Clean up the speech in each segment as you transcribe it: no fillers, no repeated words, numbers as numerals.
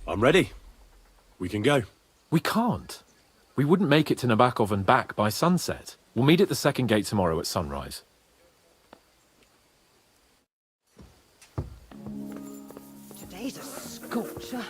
I'm ready. We can go. We can't. We wouldn't make it to Nabokov and back by sunset. We'll meet at the second gate tomorrow at sunrise. Today's a scorcher.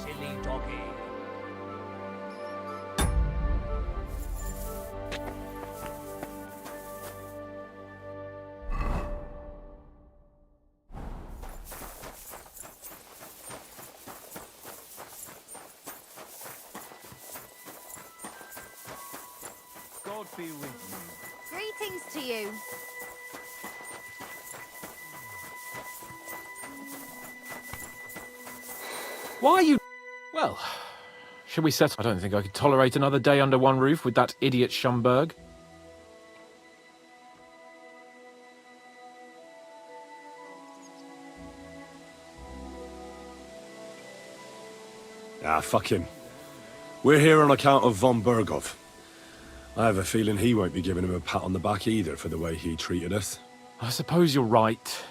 Silly doggy. God be with you. Greetings to you. Why are you... Well, should we settle? I don't think I could tolerate another day under one roof with that idiot Schumberg. Ah, fuck him. We're here on account of von Bergov. I have a feeling he won't be giving him a pat on the back either for the way he treated us. I suppose you're right.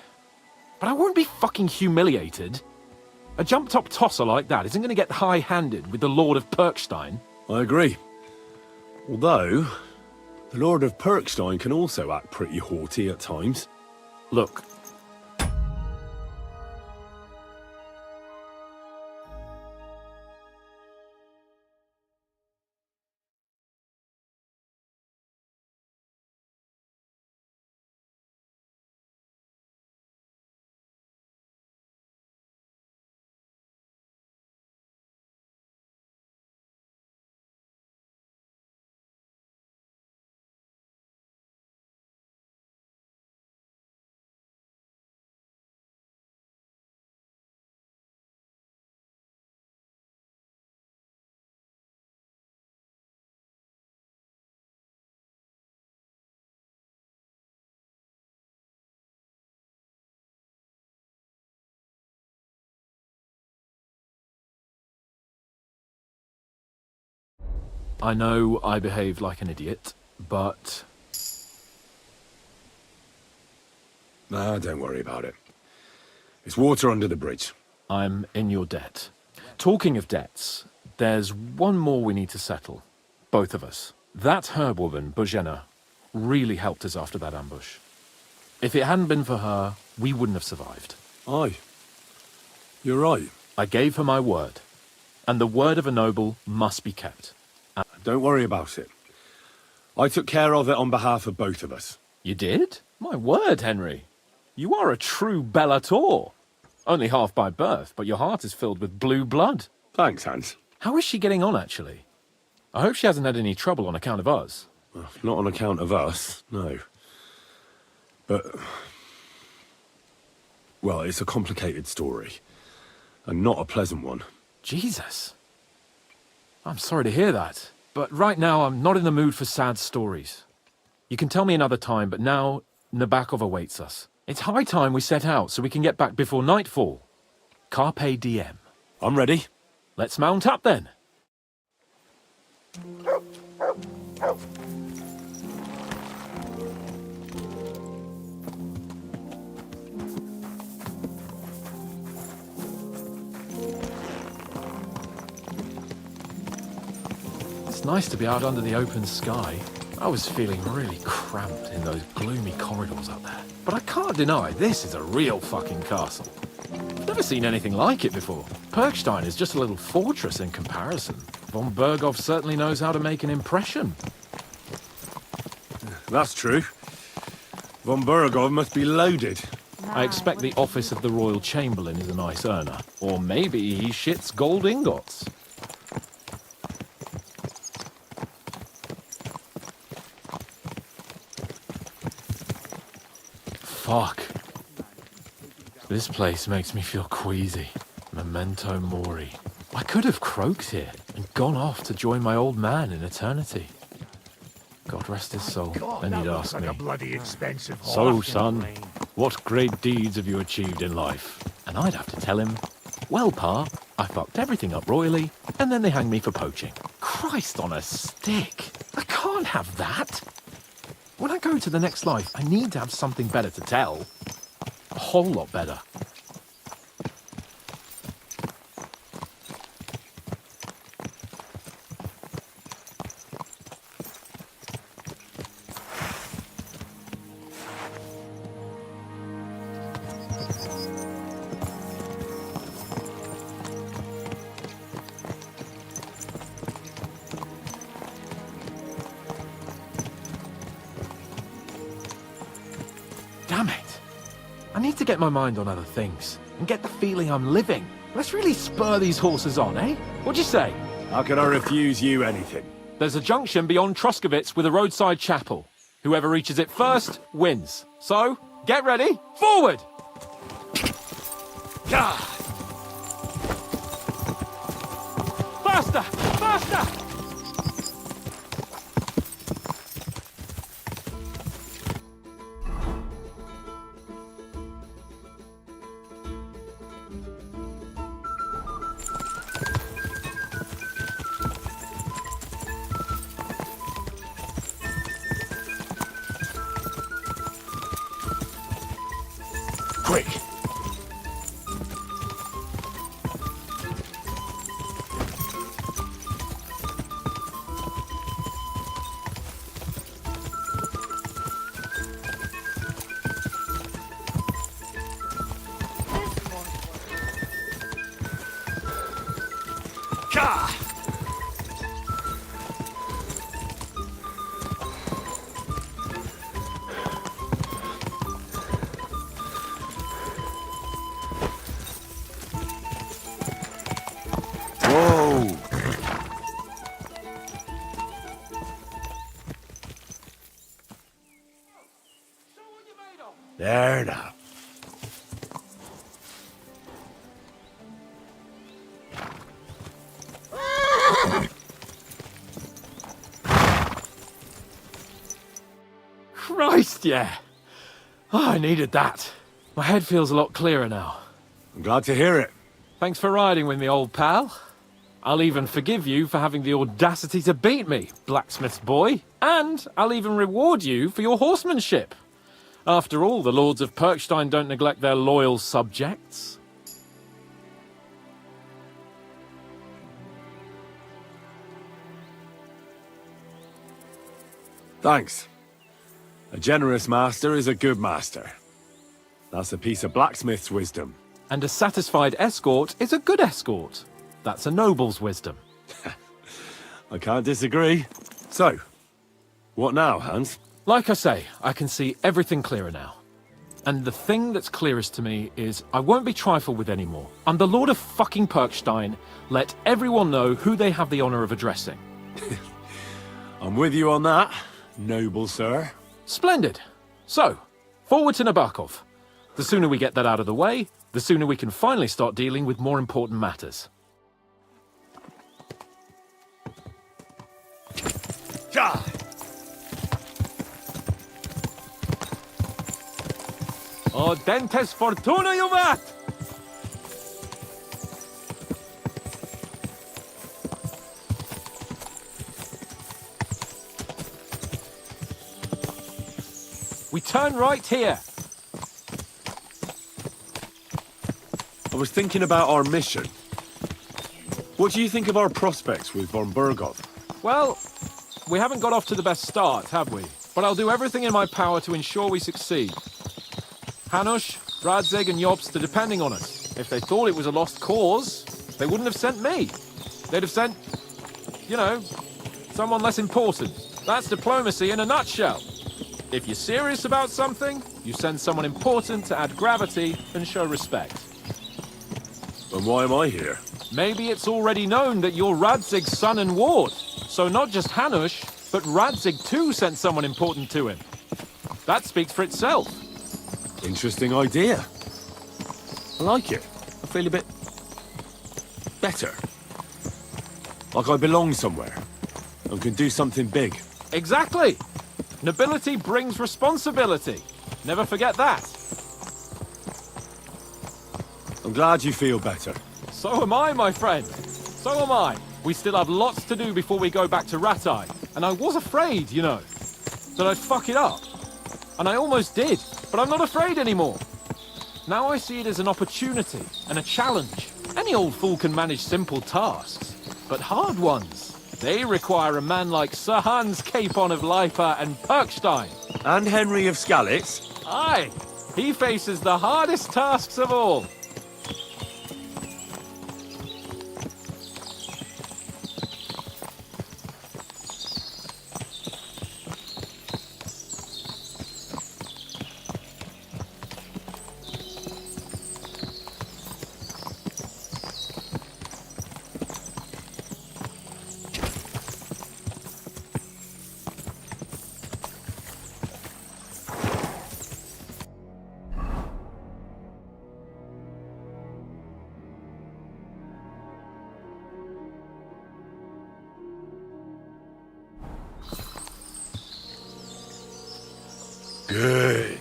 But I won't be fucking humiliated. A jump-top tosser like that isn't going to get high-handed with the Lord of Perkstein. I agree. Although, the Lord of Perkstein can also act pretty haughty at times. Look. I know I behaved like an idiot, but... Nah, don't worry about it. It's water under the bridge. I'm in your debt. Talking of debts, there's one more we need to settle. Both of us. That herb woman, Bohemia, really helped us after that ambush. If it hadn't been for her, we wouldn't have survived. Aye. You're right. I gave her my word. And the word of a noble must be kept. Don't worry about it. I took care of it on behalf of both of us. You did? My word, Henry. You are a true bellator. Only half by birth, but your heart is filled with blue blood. Thanks, Hans. How is she getting on, actually? I hope she hasn't had any trouble on account of us. Well, not on account of us, no. But... well, it's a complicated story. And not a pleasant one. Jesus. I'm sorry to hear that. But right now, I'm not in the mood for sad stories. You can tell me another time, but now, Nabokov awaits us. It's high time we set out so we can get back before nightfall. Carpe diem. I'm ready. Let's mount up then. It's nice to be out under the open sky. I was feeling really cramped in those gloomy corridors up there. But I can't deny, this is a real fucking castle. I've never seen anything like it before. Perkstein is just a little fortress in comparison. Von Berghoff certainly knows how to make an impression. That's true. Von Berghoff must be loaded. I expect the office of the Royal Chamberlain is a nice earner. Or maybe he shits gold ingots. Fuck. This place makes me feel queasy. Memento mori. I could have croaked here and gone off to join my old man in eternity. God rest his soul. Then he'd ask me, a bloody expensive "So, son, what great deeds have you achieved in life?" And I'd have to tell him, "Well, Pa, I fucked everything up royally, and then they hanged me for poaching." Christ on a stick. I can't have that. When I go to the next life, I need to have something better to tell. A whole lot better. Damn it. I need to get my mind on other things and get the feeling I'm living. Let's really spur these horses on, eh? What'd you say? How could I refuse you anything? There's a junction beyond Troskovitz with a roadside chapel. Whoever reaches it first wins. So, get ready. Forward! Faster! Faster! Quick! Whoa! There now. Christ, yeah. Oh, I needed that. My head feels a lot clearer now. I'm glad to hear it. Thanks for riding with me, old pal. I'll even forgive you for having the audacity to beat me, blacksmith's boy. And I'll even reward you for your horsemanship. After all, the lords of Perkstein don't neglect their loyal subjects. Thanks. A generous master is a good master. That's a piece of blacksmith's wisdom. And a satisfied escort is a good escort. That's a noble's wisdom. I can't disagree. So, what now, Hans? Like I say, I can see everything clearer now. And the thing that's clearest to me is I won't be trifled with anymore. I'm the Lord of fucking Perkstein. Let everyone know who they have the honor of addressing. I'm with you on that, noble sir. Splendid. So, forward to Nabokov. The sooner we get that out of the way, the sooner we can finally start dealing with more important matters. Ja! O dentes fortuna juvat! We turn right here. I was thinking about our mission. What do you think of our prospects with von Bergov? Well, we haven't got off to the best start, have we? But I'll do everything in my power to ensure we succeed. Hanush, Radzig and Jobst are depending on us. If they thought it was a lost cause, they wouldn't have sent me. They'd have sent, you know, someone less important. That's diplomacy in a nutshell. If you're serious about something, you send someone important to add gravity and show respect. And why am I here? Maybe it's already known that you're Radzig's son and ward. So not just Hanush, but Radzig too sent someone important to him. That speaks for itself. Interesting idea. I like it. I feel a bit... better. Like I belong somewhere. And can do something big. Exactly. Nobility brings responsibility. Never forget that. I'm glad you feel better. So am I, my friend. So am I. We still have lots to do before we go back to Ratai. And I was afraid, you know, that I'd fuck it up. And I almost did, but I'm not afraid anymore. Now I see it as an opportunity and a challenge. Any old fool can manage simple tasks, but hard ones, they require a man like Sir Hans Capon of Leipa and Perkstein. And Henry of Skalitz. Aye, he faces the hardest tasks of all. Good.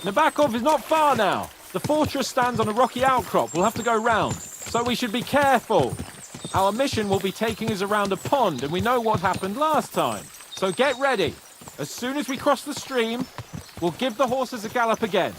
Nabokov is not far now. The fortress stands on a rocky outcrop. We'll have to go round, so we should be careful. Our mission will be taking us around a pond, and we know what happened last time. So get ready. As soon as we cross the stream, we'll give the horses a gallop again.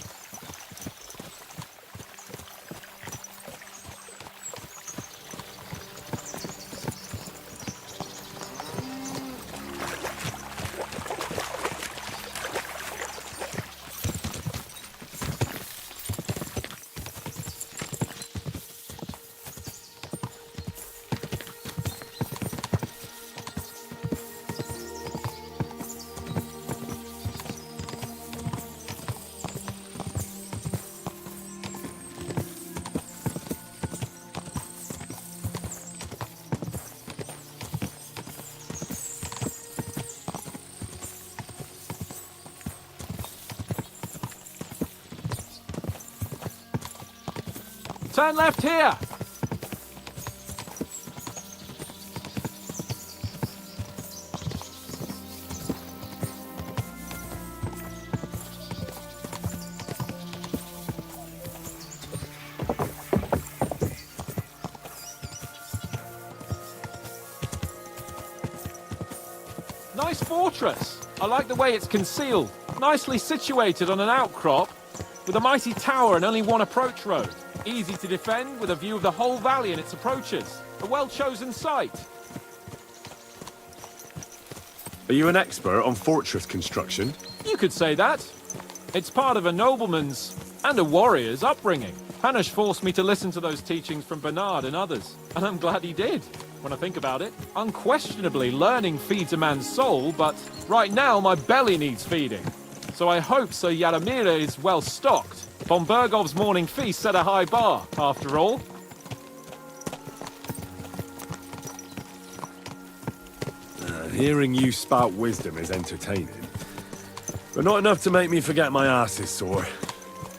Turn left here! Nice fortress! I like the way it's concealed. Nicely situated on an outcrop, with a mighty tower and only one approach road. Easy to defend, with a view of the whole valley and its approaches. A well-chosen site. Are you an expert on fortress construction? You could say that. It's part of a nobleman's and a warrior's upbringing. Hanush forced me to listen to those teachings from Bernard and others, and I'm glad he did, when I think about it. Unquestionably, learning feeds a man's soul, but right now my belly needs feeding. So I hope Sir Yaramira is well stocked. Von Bergov's morning feast set a high bar, after all. Hearing you spout wisdom is entertaining, but not enough to make me forget my ass is sore.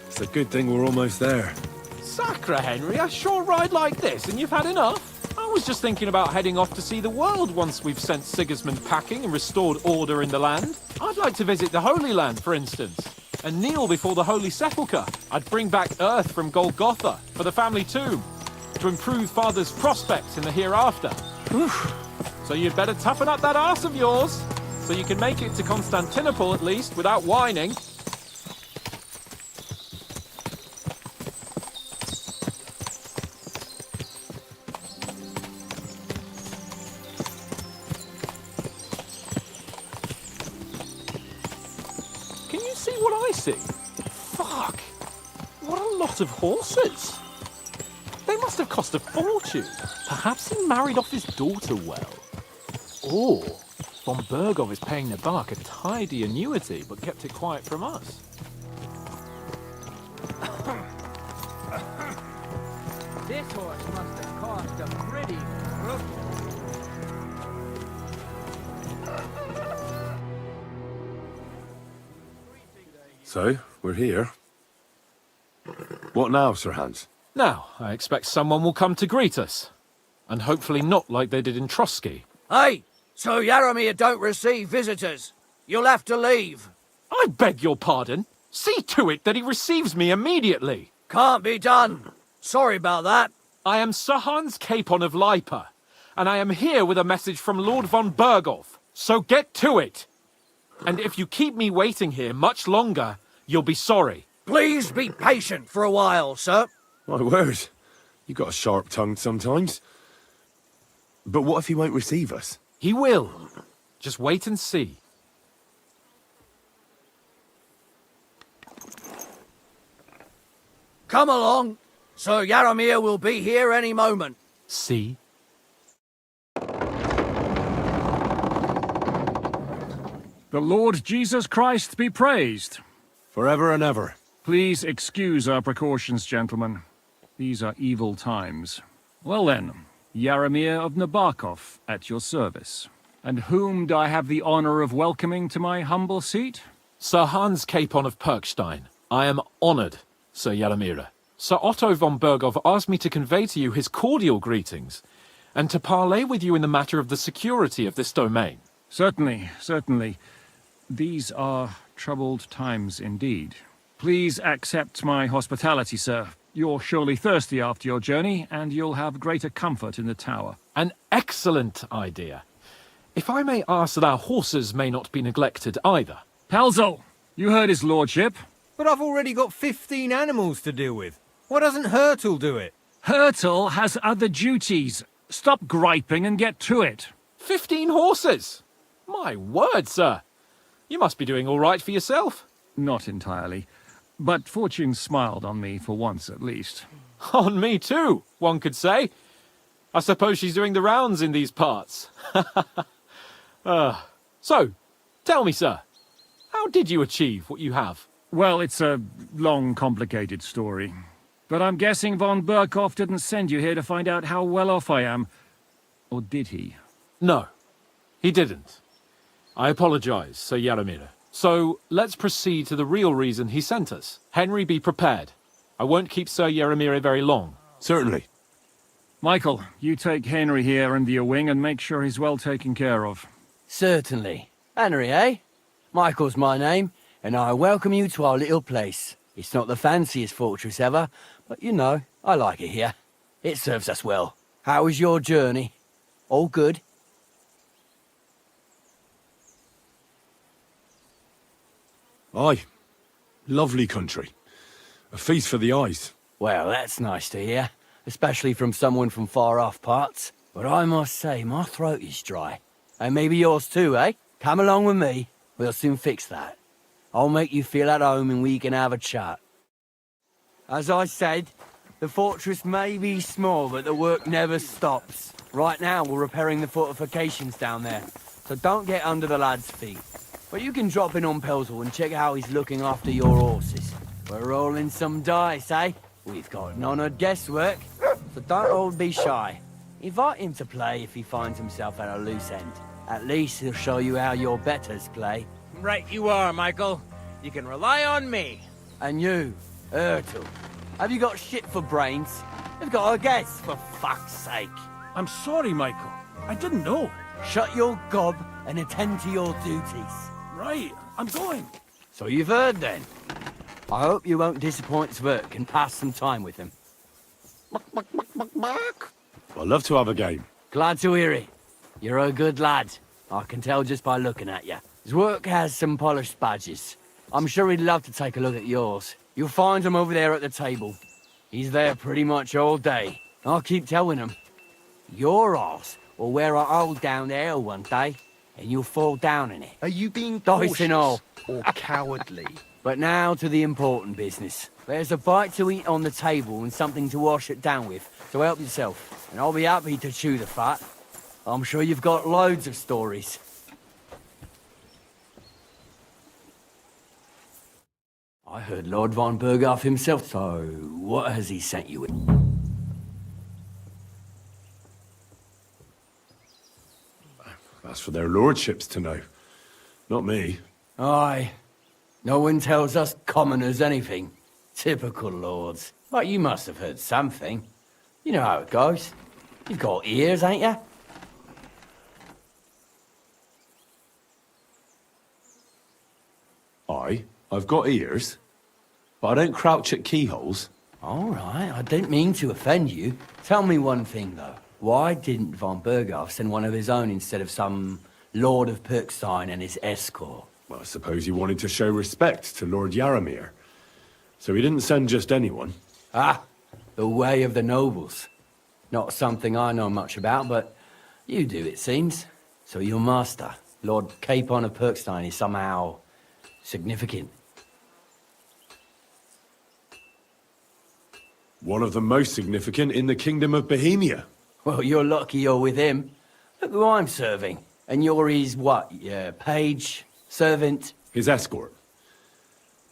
It's a good thing we're almost there. Sacre, Henry, a short ride like this and you've had enough? I was just thinking about heading off to see the world once we've sent Sigismund packing and restored order in the land. I'd like to visit the Holy Land, for instance, and kneel before the Holy Sepulchre. I'd bring back earth from Golgotha for the family tomb, to improve Father's prospects in the hereafter. So you'd better toughen up that arse of yours, so you can make it to Constantinople at least without whining. Can you see what I see? Fuck! What a lot of horses! They must have cost a fortune. Perhaps he married off his daughter well. Or von Bergov is paying the bark a tidy annuity, but kept it quiet from us. This horse must have cost a pretty fortune. So, we're here. What now, Sir Hans? Now, I expect someone will come to greet us. And hopefully not like they did in Trotsky. Hey, so Yaramir don't receive visitors. You'll have to leave. I beg your pardon. See to it that he receives me immediately. Can't be done. Sorry about that. I am Sir Hans Capon of Lipa, and I am here with a message from Lord von Bergov. So get to it. And if you keep me waiting here much longer, you'll be sorry. Please be patient for a while, sir. My word. You got a sharp tongue sometimes. But what if he won't receive us? He will. Just wait and see. Come along. Sir Yaramir will be here any moment. See? The Lord Jesus Christ be praised. Forever and ever. Please excuse our precautions, gentlemen. These are evil times. Well then, Yaramir of Nabokov at your service. And whom do I have the honor of welcoming to my humble seat? Sir Hans Capon of Perkstein. I am honored, Sir Yaramira. Sir Otto von Bergov asked me to convey to you his cordial greetings, and to parley with you in the matter of the security of this domain. Certainly, certainly. These are troubled times indeed. Please accept my hospitality, sir. You're surely thirsty after your journey, and you'll have greater comfort in the tower. An excellent idea. If I may ask that our horses may not be neglected either. Pelzel, you heard his lordship. But I've already got 15 animals to deal with. Why doesn't Hurtle do it? Hurtle has other duties. Stop griping and get to it. 15 horses! My word, sir. You must be doing all right for yourself. Not entirely. But fortune smiled on me for once at least. On me too, one could say. I suppose she's doing the rounds in these parts. So, tell me, sir, how did you achieve what you have? Well, it's a long, complicated story. But I'm guessing von Berkov didn't send you here to find out how well off I am. Or did he? No, he didn't. I apologize, Sir Yaramira. So, let's proceed to the real reason he sent us. Henry, be prepared. I won't keep Sir Yaramira very long. Certainly. Michael, you take Henry here under your wing and make sure he's well taken care of. Certainly. Henry, eh? Michael's my name, and I welcome you to our little place. It's not the fanciest fortress ever, but you know, I like it here. It serves us well. How was your journey? All good? Aye. Lovely country. A feast for the eyes. Well, that's nice to hear, especially from someone from far-off parts. But I must say, my throat is dry. And maybe yours too, eh? Come along with me. We'll soon fix that. I'll make you feel at home and we can have a chat. As I said, the fortress may be small, but the work never stops. Right now, we're repairing the fortifications down there, so don't get under the lad's feet. But you can drop in on Pelzel and check how he's looking after your horses. We're rolling some dice, eh? We've got none of guesswork, so don't all be shy. Invite him to play if he finds himself at a loose end. At least he'll show you how your betters play. Right you are, Michael. You can rely on me. And you, Ertul, have you got shit for brains? You've got a guess, for fuck's sake. I'm sorry, Michael. I didn't know. Shut your gob and attend to your duties. Right, I'm going. So you've heard then. I hope you won't disappoint Zwerk and pass some time with him. I'd love to have a game. Glad to hear it. You're a good lad. I can tell just by looking at you. Zwerk has some polished badges. I'm sure he'd love to take a look at yours. You'll find him over there at the table. He's there pretty much all day. I'll keep telling him. Your arse will wear a hole down there one day, and you'll fall down in it. Are you being Dice and all. or cowardly? But now to the important business. There's a bite to eat on the table and something to wash it down with, so help yourself. And I'll be happy to chew the fat. I'm sure you've got loads of stories. I heard Lord von Berghoff himself, so what has he sent you with? That's for their lordships to know. Not me. Aye. No one tells us commoners anything. Typical lords. But you must have heard something. You know how it goes. You've got ears, ain't you? I've got ears, but I don't crouch at keyholes. All right, I didn't mean to offend you. Tell me one thing, though. Why didn't von Berghoff send one of his own instead of some Lord of Perkstein and his escort? Well, I suppose he wanted to show respect to Lord Yaramir. So he didn't send just anyone. Ah, the way of the nobles. Not something I know much about, but you do, it seems. So your master, Lord Capon of Perkstein, is somehow significant. One of the most significant in the Kingdom of Bohemia. Well, you're lucky you're with him. Look who I'm serving. And you're his, what, page, servant? His escort.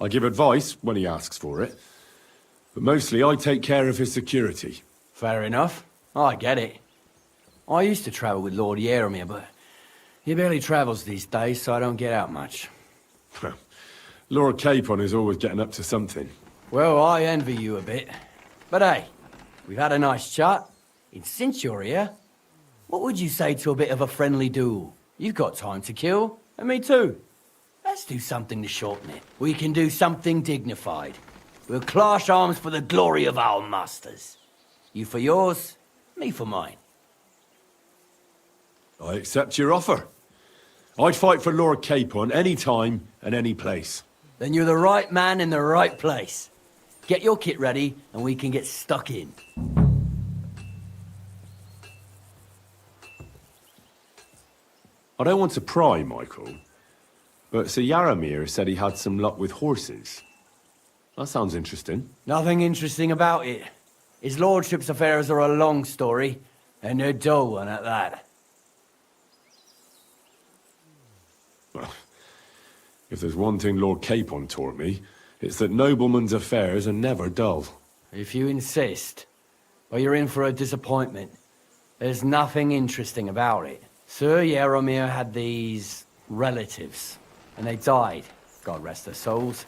I give advice when he asks for it, but mostly I take care of his security. Fair enough. I get it. I used to travel with Lord Yaramir, but he barely travels these days, so I don't get out much. Lord Capon is always getting up to something. Well, I envy you a bit. But hey, we've had a nice chat. And since you're here, what would you say to a bit of a friendly duel? You've got time to kill, and me too. Let's do something to shorten it. We can do something dignified. We'll clash arms for the glory of our masters. You for yours, me for mine. I accept your offer. I'd fight for Lord Capon any time and any place. Then you're the right man in the right place. Get your kit ready, and we can get stuck in. I don't want to pry, Michael, but Sir Yaramir said he had some luck with horses. That sounds interesting. Nothing interesting about it. His lordship's affairs are a long story, and a dull one at that. Well, if there's one thing Lord Capon taught me, it's that noblemen's affairs are never dull. If you insist, well, you're in for a disappointment. There's nothing interesting about it. Sir Yaramir had these relatives, and they died, God rest their souls.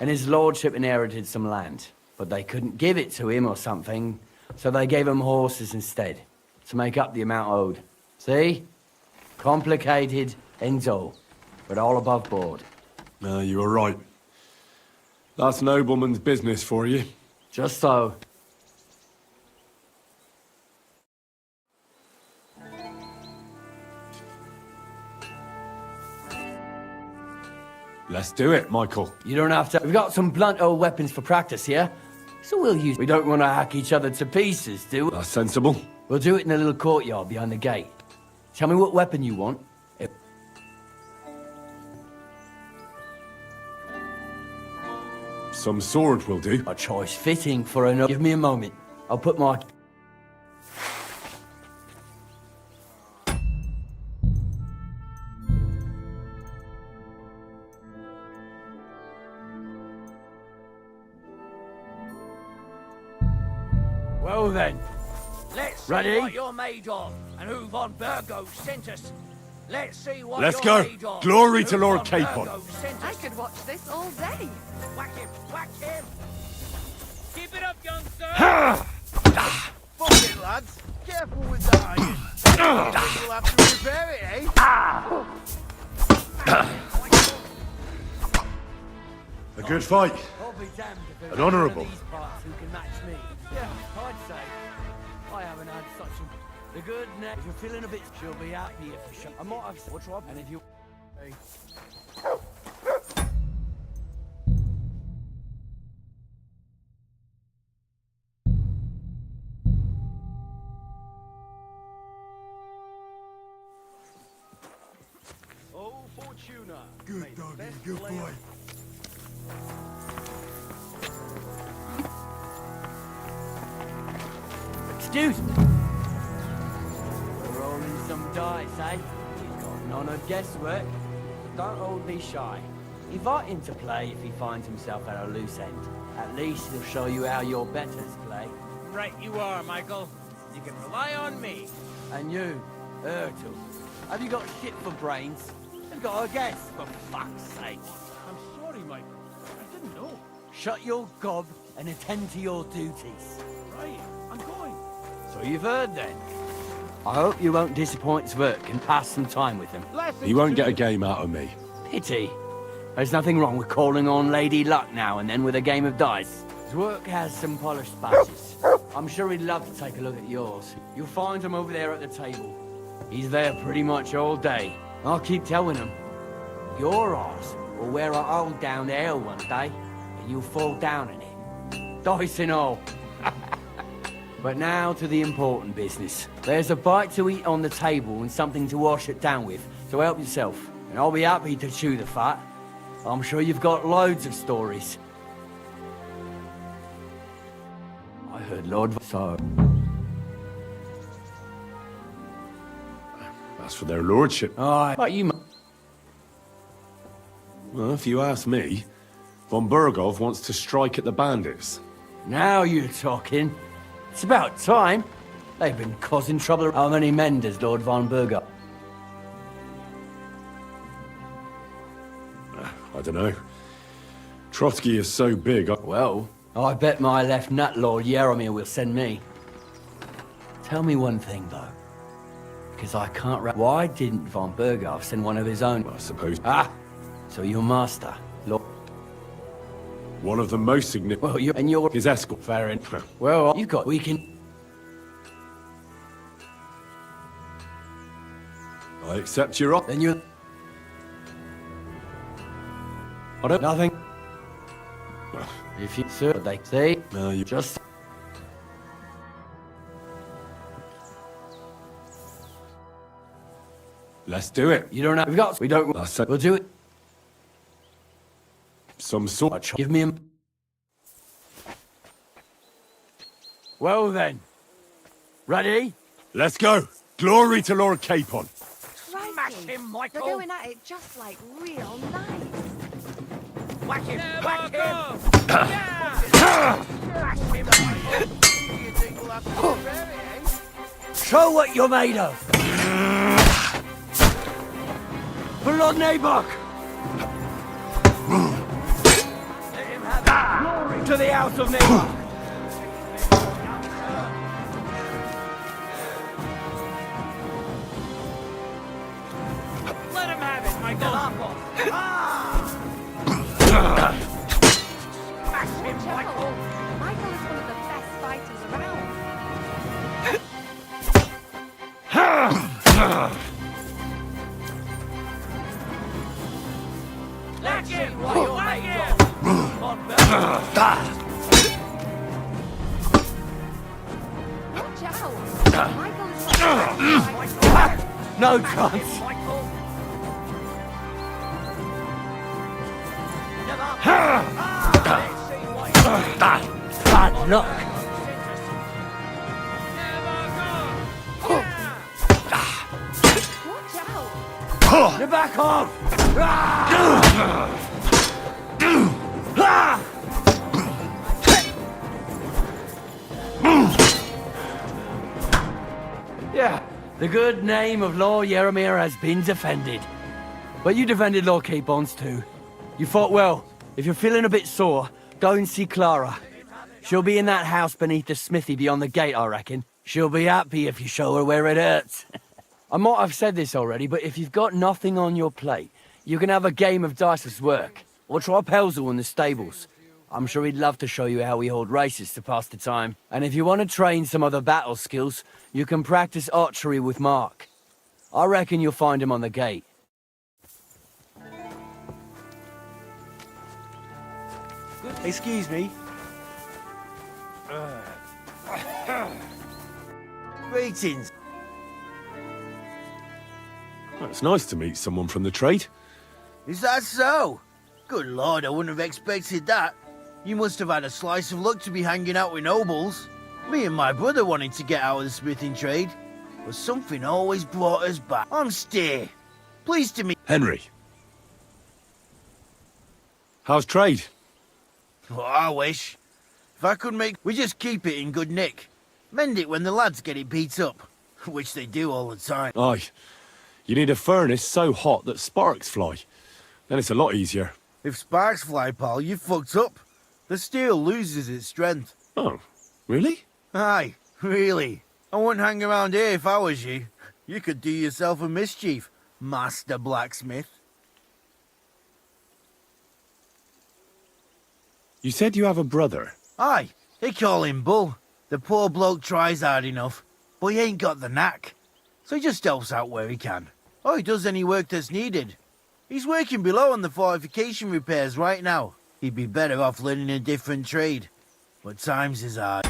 And his lordship inherited some land, but they couldn't give it to him or something, so they gave him horses instead, to make up the amount owed. See? Complicated and dull, but all above board. You were right. That's nobleman's business for you. Just so. Let's do it, Michael. You don't have to. We've got some blunt old weapons for practice here, so we'll use. We don't want to hack each other to pieces, do we? That's sensible. We'll do it in the little courtyard behind the gate. Tell me what weapon you want. Some sword will do. A choice fitting for another. Give me a moment. I'll put my... Well then. Let's see Ready? what you're made of, and who Von Burgo sent us. Let's see what Let's you're go. made of. Glory and to who Lord Von Capon. Burgo sent I us. could watch this all day. Whack him! Whack him! Keep it up, youngster! Fuck it, lads. Careful with the iron. You'll have to repair it, eh? A good fight. I'll be damned if there's An honourable. one of these parts who can match me. Yeah, I'd say. I haven't had such a... The good neck, if you're feeling a bit... She'll be out here for sure. I might have... What's wrong? And if you... Hey. Oh, Fortuna. Good doggy, good boy. Excuse me. We're rolling some dice, eh? He's got none of guesswork. Don't hold me shy. Invite him to play if he finds himself at a loose end. At least he'll show you how your betters play. Right you are, Michael. You can rely on me. And you, Ertul, have you got shit for brains? You've got a guess, for fuck's sake. I'm sorry, Michael. I didn't know. Shut your gob and attend to your duties. Right, I'm going. So you've heard then. I hope you won't disappoint Zwerk and pass some time with him. He won't get a game out of me. Pity. There's nothing wrong with calling on Lady Luck now and then with a game of dice. Zwerk has some polished patches. I'm sure he'd love to take a look at yours. You'll find him over there at the table. He's there pretty much all day. I'll keep telling him. Your arse will wear a hole down the ale one day, and you'll fall down in it. Dice and all. But now to the important business. There's a bite to eat on the table and something to wash it down with, so help yourself. And I'll be happy to chew the fat. I'm sure you've got loads of stories. I heard Lord so. That's for their lordship. Aye, but you... Well, if you ask me, von Burgov wants to strike at the bandits. Now you're talking. It's about time. They've been causing trouble. How many men does Lord von Burger? I don't know. Trotsky is so big. Well, I bet my left nut Lord Yaromir will send me. Tell me one thing, though. Because I can't why didn't von Burgov send one of his own? I suppose. Ah! So your master, Lord... One of the most significant. Well, you and your... His escort. Fair enough. Well, you've got... We can... I accept your offer. Then you... I don't. Nothing. If you... Sir, they say... No, you Just... Let's do it. You don't have... We got... We don't... I said We'll do it. some sort. Give me a... Well then. Ready? Let's go. Glory to Lord Capon. Smash him, They're Michael! going at it just like real nice. Whack him! Never Whack go! him! Yeah! Smash him, Michael! Do you think we'll have to repair it, eh? Show what you're made of. For Lord Nabok. Let him have it. Glory To the house of Nabok. Let him have it, Michael! Smash him, Michael! Michael is one of the best fighters around. Let's see what you're made of! Von Burgov. Watch out. Michael is one of the best fighters. No Smash chance. him, Michael! Never. Let's Bad luck. Watch out! Now back off! Yeah, the good name of Lord Yaramir has been defended. But you defended Lord Keybon's too. You fought well. If you're feeling a bit sore, go and see Clara. She'll be in that house beneath the smithy beyond the gate, I reckon. She'll be happy if you show her where it hurts. I might have said this already, but if you've got nothing on your plate, you can have a game of dice's work. Or try Pelzel in the stables. I'm sure he'd love to show you how we hold races to pass the time. And if you want to train some other battle skills, you can practice archery with Mark. I reckon you'll find him on the gate. Excuse me. Greetings. Well, it's nice to meet someone from the trade. Is that so? Good lord, I wouldn't have expected that. You must have had a slice of luck to be hanging out with nobles. Me and my brother wanted to get out of the smithing trade, but something always brought us back. I'm Steer. Pleased to meet... Henry. How's trade? Oh, I wish. If I could make... We just keep it in good nick. Mend it when the lads get it beat up, which they do all the time. Aye. You need a furnace so hot that sparks fly. Then it's a lot easier. If sparks fly, pal, you fucked up. The steel loses its strength. Oh, really? Aye, really. I wouldn't hang around here if I was you. You could do yourself a mischief, Master Blacksmith. You said you have a brother. Aye, they call him Bull. The poor bloke tries hard enough, but he ain't got the knack. So he just helps out where he can. Or he does any work that's needed. He's working below on the fortification repairs right now. He'd be better off learning a different trade. But times is hard.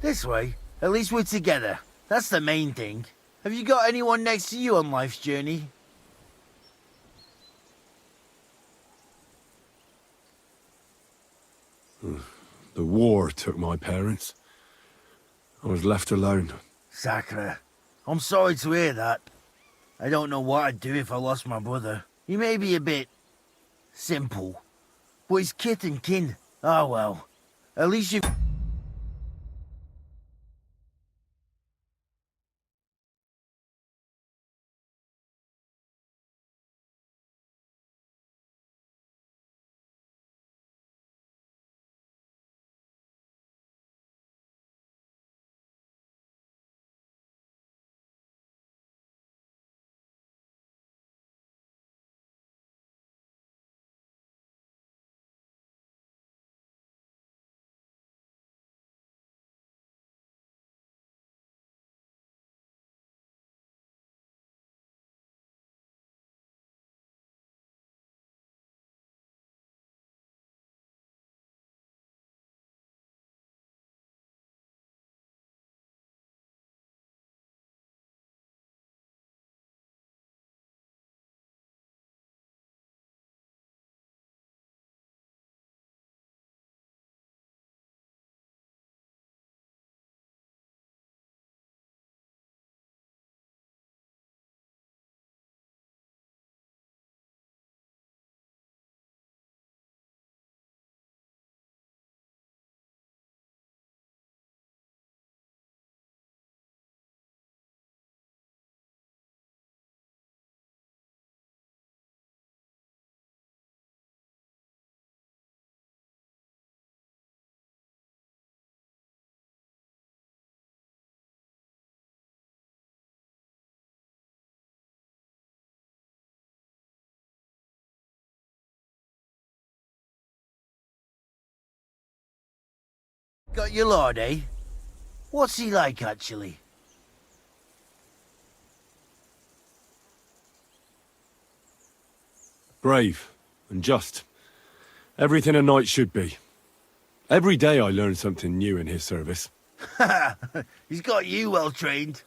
This way, at least we're together. That's the main thing. Have you got anyone next to you on life's journey? The war took my parents. I was left alone. Sacre. I'm sorry to hear that. I don't know what I'd do if I lost my brother. He may be a bit... simple. But he's kith and kin. Ah well. At least you... Got your lord, eh? What's he like, actually? Brave and just. Everything a knight should be. Every day I learn something new in his service. He's got you well trained.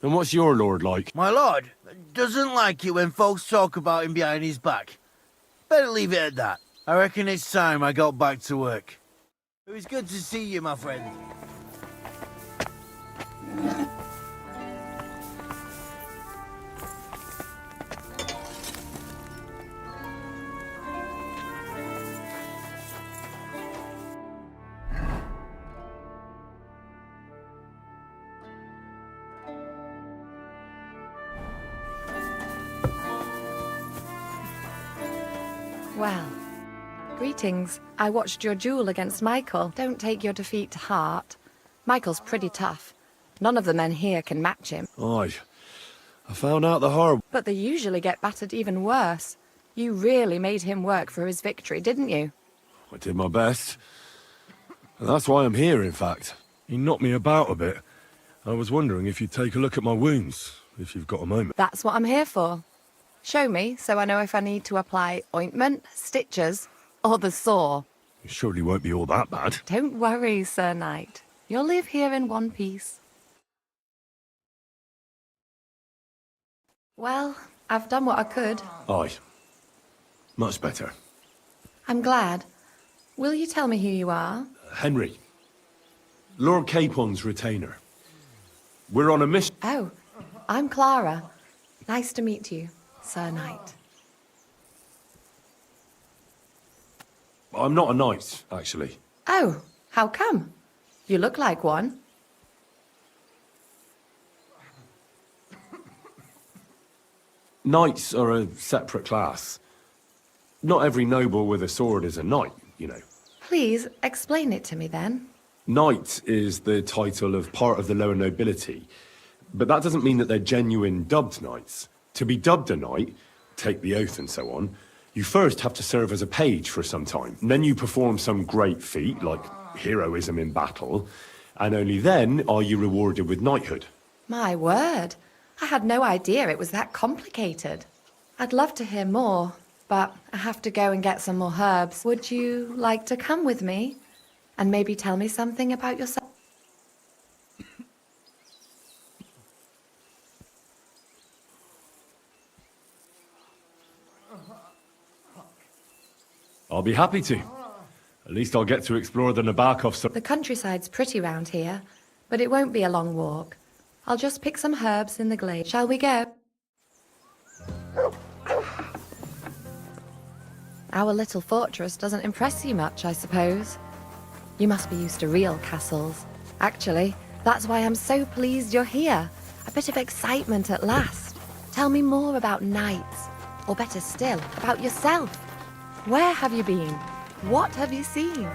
And what's your lord like? My lord doesn't like it when folks talk about him behind his back. Better leave it at that. I reckon it's time I got back to work. It was good to see you, my friend. Well, greetings. I watched your duel against Michael. Don't take your defeat to heart. Michael's pretty tough. None of the men here can match him. Aye. I found out the hard... But they usually get battered even worse. You really made him work for his victory, didn't you? I did my best. And that's why I'm here, in fact. He knocked me about a bit. I was wondering if you'd take a look at my wounds, if you've got a moment. That's what I'm here for. Show me, so I know if I need to apply ointment, stitches, or the saw. It surely won't be all that bad. Don't worry, Sir Knight. You'll live here in one piece. Well, I've done what I could. Aye. Much better. I'm glad. Will you tell me who you are? Henry. Lord Capon's retainer. We're on a mission. Oh, I'm Clara. Nice to meet you, Sir Knight. I'm not a knight, actually. Oh, how come? You look like one. Knights are a separate class. Not every noble with a sword is a knight, you know. Please, explain it to me then. Knight is the title of part of the lower nobility, but that doesn't mean that they're genuine dubbed knights. To be dubbed a knight, take the oath and so on, you first have to serve as a page for some time. And then you perform some great feat, like heroism in battle, and only then are you rewarded with knighthood. My word. I had no idea it was that complicated. I'd love to hear more, but I have to go and get some more herbs. Would you like to come with me? And maybe tell me something about yourself? I'll be happy to. At least I'll get to explore the Nabokov. The countryside's pretty round here, but it won't be a long walk. I'll just pick some herbs in the glade. Shall we go? Our little fortress doesn't impress you much, I suppose. You must be used to real castles. Actually, that's why I'm so pleased you're here. A bit of excitement at last. Tell me more about knights, or better still, about yourself. Where have you been? What have you seen?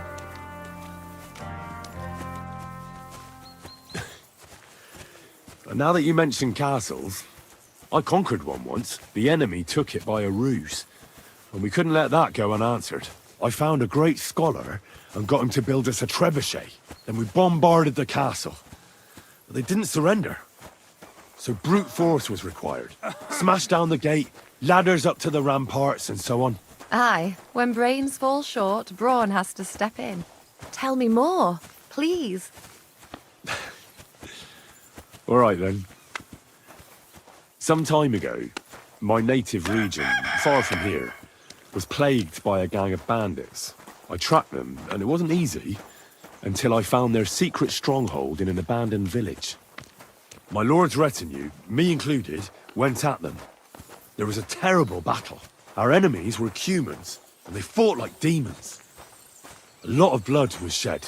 And now that you mention castles, I conquered one once. The enemy took it by a ruse, and we couldn't let that go unanswered. I found a great scholar and got him to build us a trebuchet. Then we bombarded the castle. But they didn't surrender. So brute force was required. Smash down the gate, ladders up to the ramparts, and so on. Aye, when brains fall short, brawn has to step in. Tell me more, please. All right, then. Some time ago, my native region, far from here, was plagued by a gang of bandits. I tracked them, and it wasn't easy, until I found their secret stronghold in an abandoned village. My lord's retinue, me included, went at them. There was a terrible battle. Our enemies were humans, and they fought like demons. A lot of blood was shed.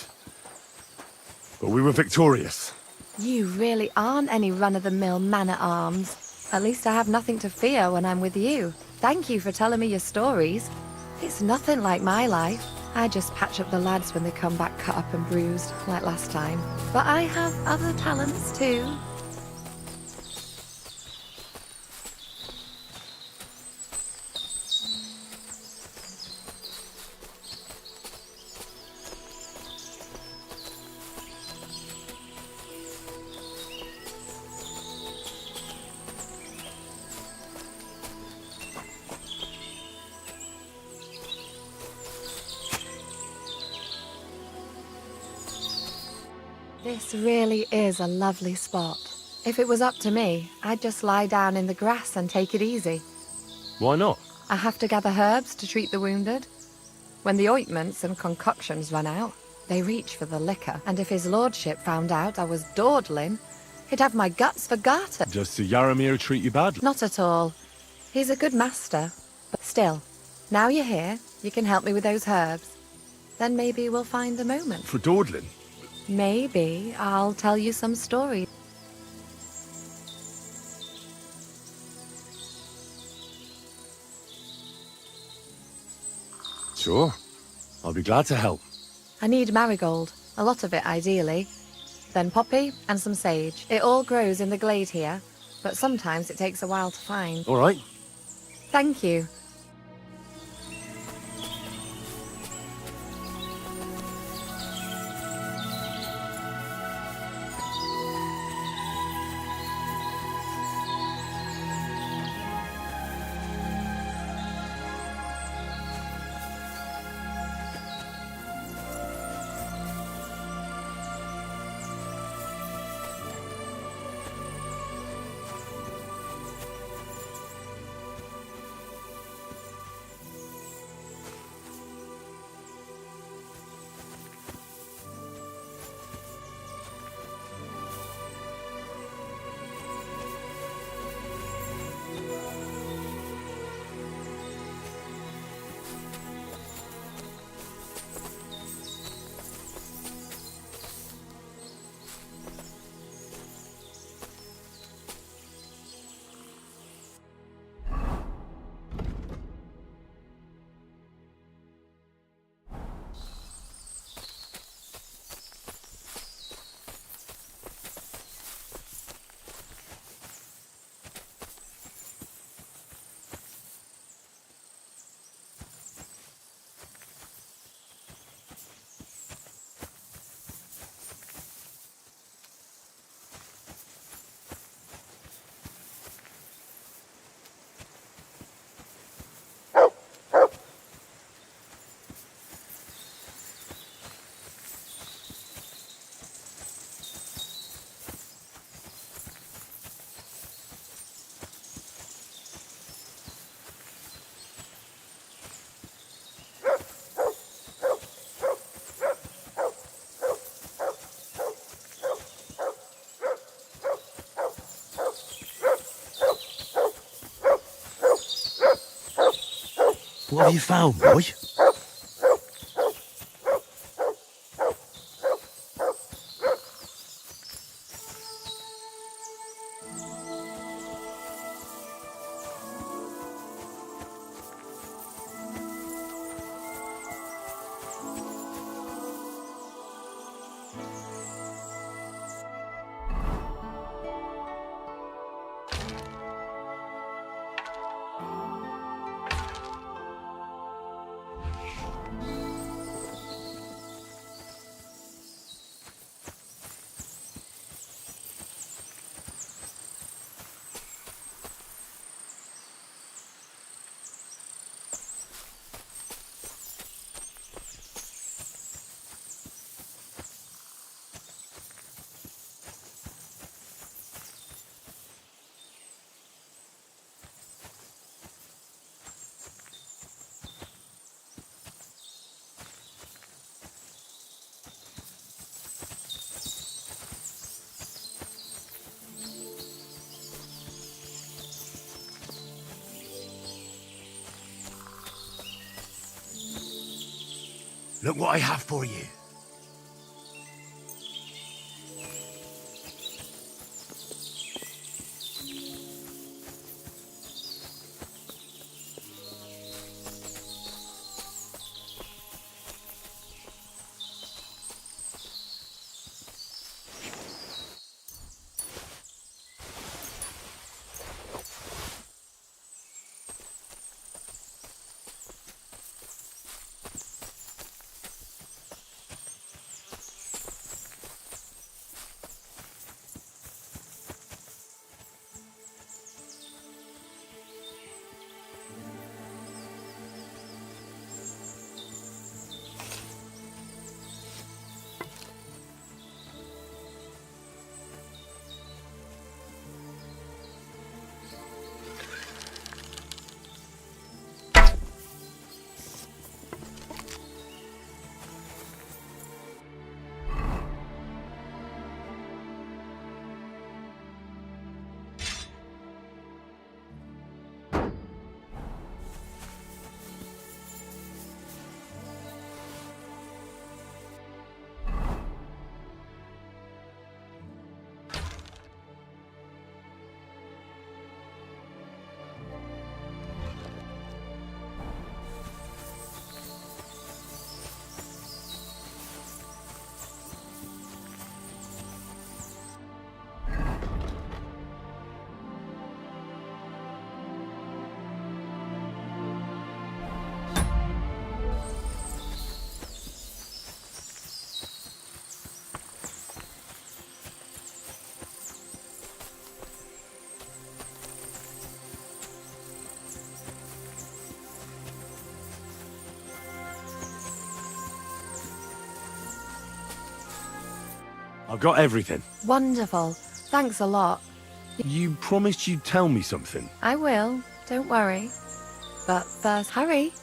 But we were victorious. You really aren't any run-of-the-mill man-at-arms. At least I have nothing to fear when I'm with you. Thank you for telling me your stories. It's nothing like my life. I just patch up the lads when they come back cut up and bruised, like last time. But I have other talents too. This really is a lovely spot. If it was up to me, I'd just lie down in the grass and take it easy. Why not? I have to gather herbs to treat the wounded. When the ointments and concoctions run out, they reach for the liquor, and if his lordship found out I was dawdling, he'd have my guts for garter. Does Sir Yaramir treat you badly? Not at all. He's a good master, but still, now you're here, you can help me with those herbs. Then maybe we'll find a moment. For dawdling? Maybe I'll tell you some stories. Sure. I'll be glad to help. I need marigold, a lot of it ideally. Then poppy and some sage. It all grows in the glade here, but sometimes it takes a while to find. All right. Thank you. What have you found, boy? Look what I have for you. I've got everything. Wonderful. Thanks a lot. You promised you'd tell me something. I will. Don't worry. But first, hurry.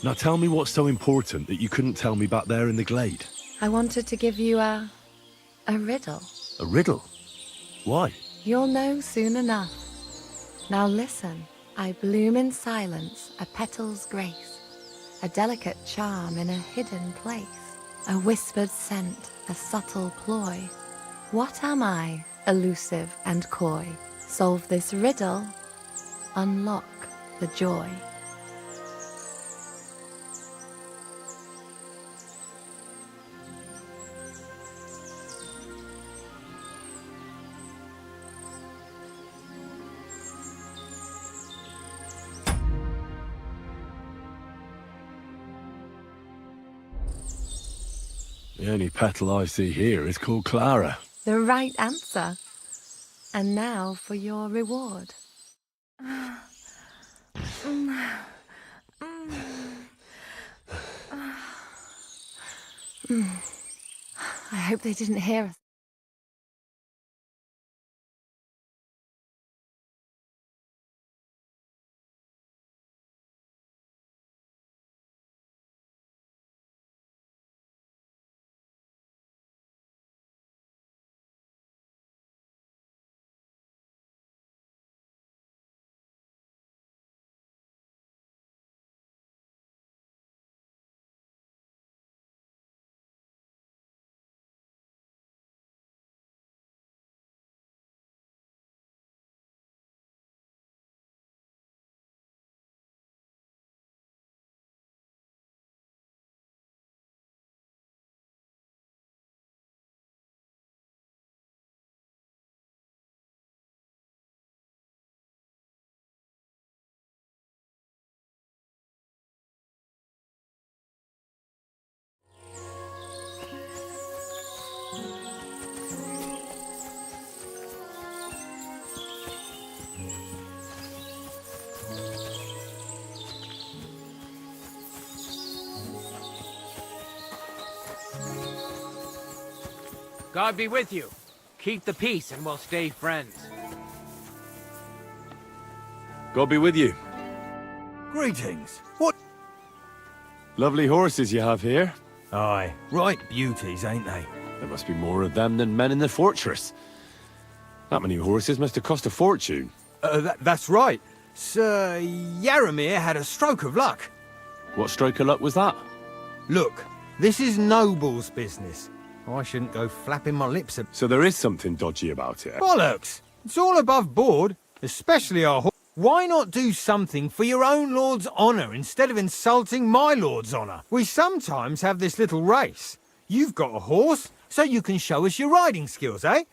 Now tell me what's so important that you couldn't tell me back there in the glade. I wanted to give you a riddle. A riddle? Why? You'll know soon enough. Now listen. I bloom in silence, a petal's grace, a delicate charm in a hidden place, a whispered scent, a subtle ploy. What am I, elusive and coy? Solve this riddle, unlock the joy. The only petal I see here is called Clara. The right answer. And now for your reward. I hope they didn't hear us. God be with you. Keep the peace and we'll stay friends. God be with you. Greetings. What? Lovely horses you have here. Aye, right beauties, ain't they? There must be more of them than men in the fortress. That many horses must have cost a fortune. That's right. Sir Yaramir had a stroke of luck. What stroke of luck was that? Look, this is Noble's business. I shouldn't go flapping my lips at... So there is something dodgy about it. Bollocks! It's all above board, especially our horse. Why not do something for your own lord's honour instead of insulting my lord's honour? We sometimes have this little race. You've got a horse, so you can show us your riding skills, eh?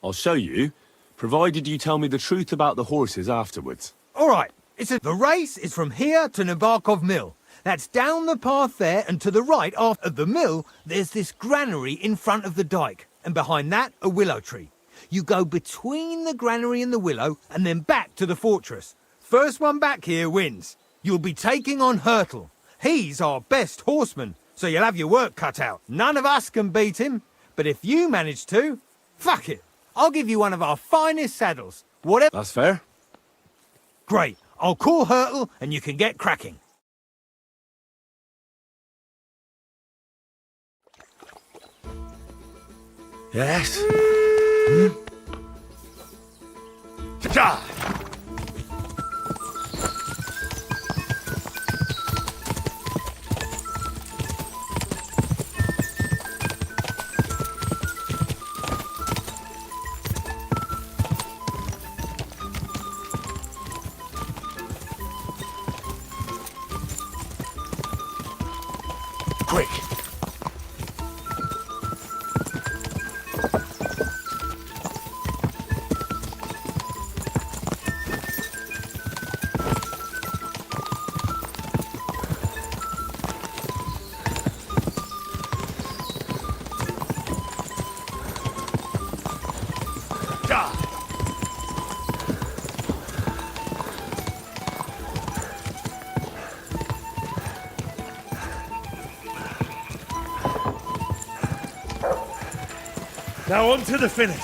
I'll show you, provided you tell me the truth about the horses afterwards. All right. The race is from here to Nabokov Mill. That's down the path there, and to the right after the mill, there's this granary in front of the dike, and behind that, a willow tree. You go between the granary and the willow, and then back to the fortress. First one back here wins. You'll be taking on Hurtle. He's our best horseman, so you'll have your work cut out. None of us can beat him, but if you manage to, fuck it. I'll give you one of our finest saddles. Whatever. That's fair. Great. I'll call Hurtle and you can get cracking. Yes? Ta-ta! Quick! Now on to the finish.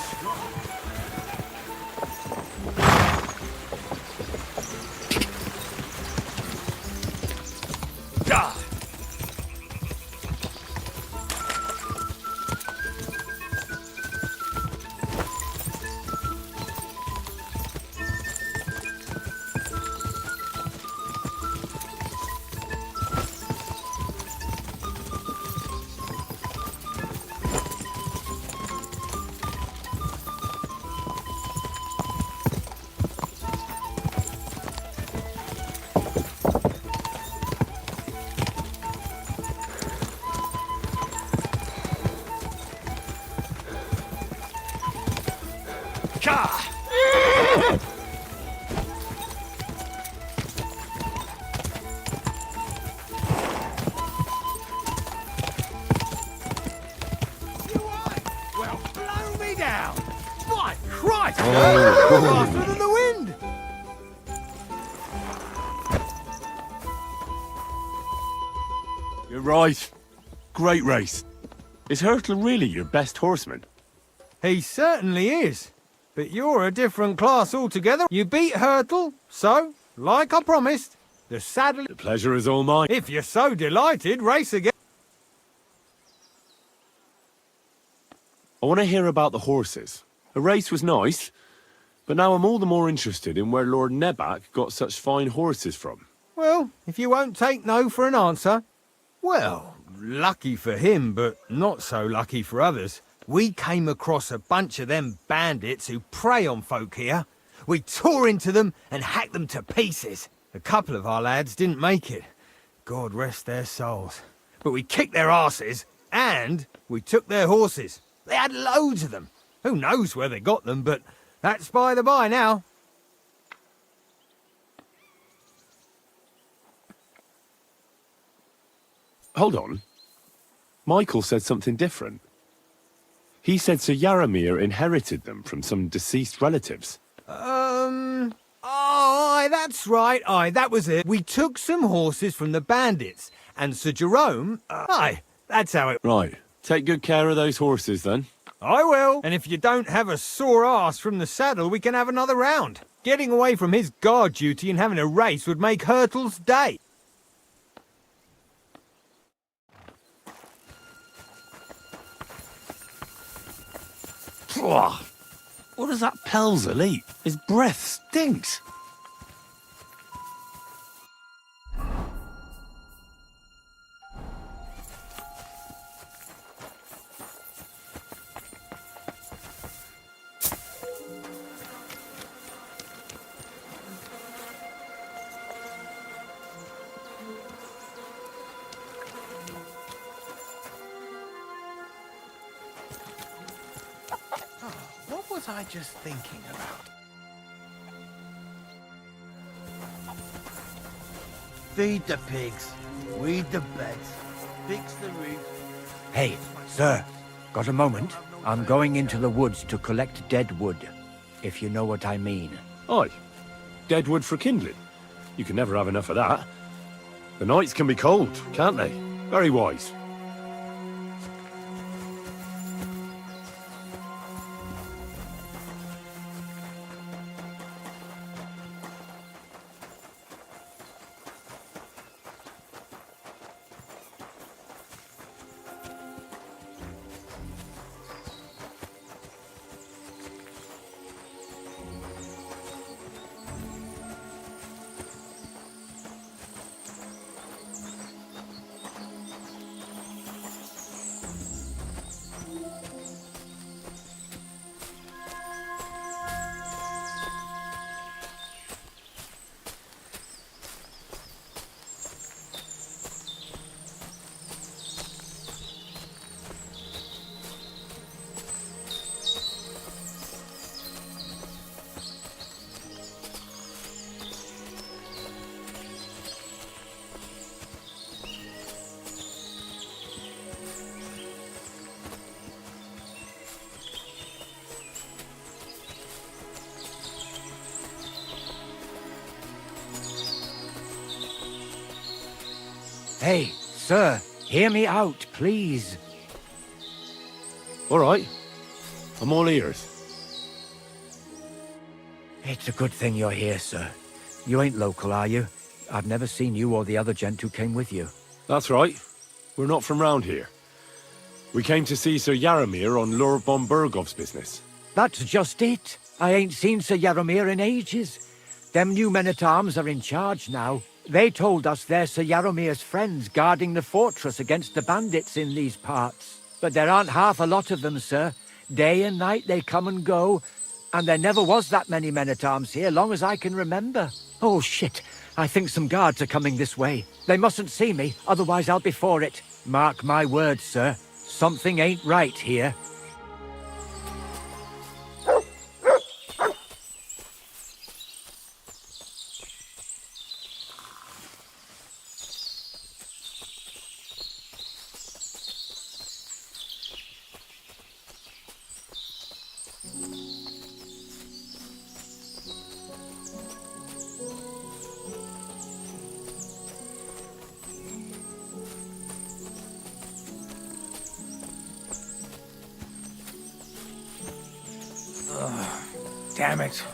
Well, blow me down! My Christ! Faster than the wind! You're right. Great race. Is Hurtle really your best horseman? He certainly is. But you're a different class altogether. You beat Hurtle, so, like I promised, the saddle... The pleasure is all mine. If you're so delighted, race again. I want to hear about the horses. The race was nice, but now I'm all the more interested in where Lord Nebac got such fine horses from. Well, if you won't take no for an answer, well, lucky for him, but not so lucky for others. We came across a bunch of them bandits who prey on folk here. We tore into them and hacked them to pieces. A couple of our lads didn't make it. God rest their souls. But we kicked their asses, and we took their horses. They had loads of them. Who knows where they got them, but that's by the by now. Hold on. Michael said something different. He said Sir Yaramir inherited them from some deceased relatives. Oh, aye, that's right. Aye, that was it. We took some horses from the bandits, and Sir Jerome... aye, that's how it... Right. Take good care of those horses, then. I will. And if you don't have a sore ass from the saddle, we can have another round. Getting away from his guard duty and having a race would make Hurtle's day. Pwah! What does that Pelzer eat? His breath stinks. What was I just thinking about? Feed the pigs, weed the beds, fix the roof. Hey, sir, got a moment? I'm going into the woods to collect dead wood, if you know what I mean. Aye. Dead wood for kindling. You can never have enough of that. The nights can be cold, can't they? Very wise. Hey, sir, hear me out, please. All right. I'm all ears. It's a good thing you're here, sir. You ain't local, are you? I've never seen you or the other gent who came with you. That's right. We're not from round here. We came to see Sir Yaramir on Lord von Bergov's business. That's just it. I ain't seen Sir Yaramir in ages. Them new men-at-arms are in charge now. They told us they're Sir Yaramir's friends guarding the fortress against the bandits in these parts. But there aren't half a lot of them, sir. Day and night they come and go. And there never was that many men-at-arms here, long as I can remember. Oh, shit. I think some guards are coming this way. They mustn't see me, otherwise I'll be for it. Mark my words, sir. Something ain't right here. Damn it.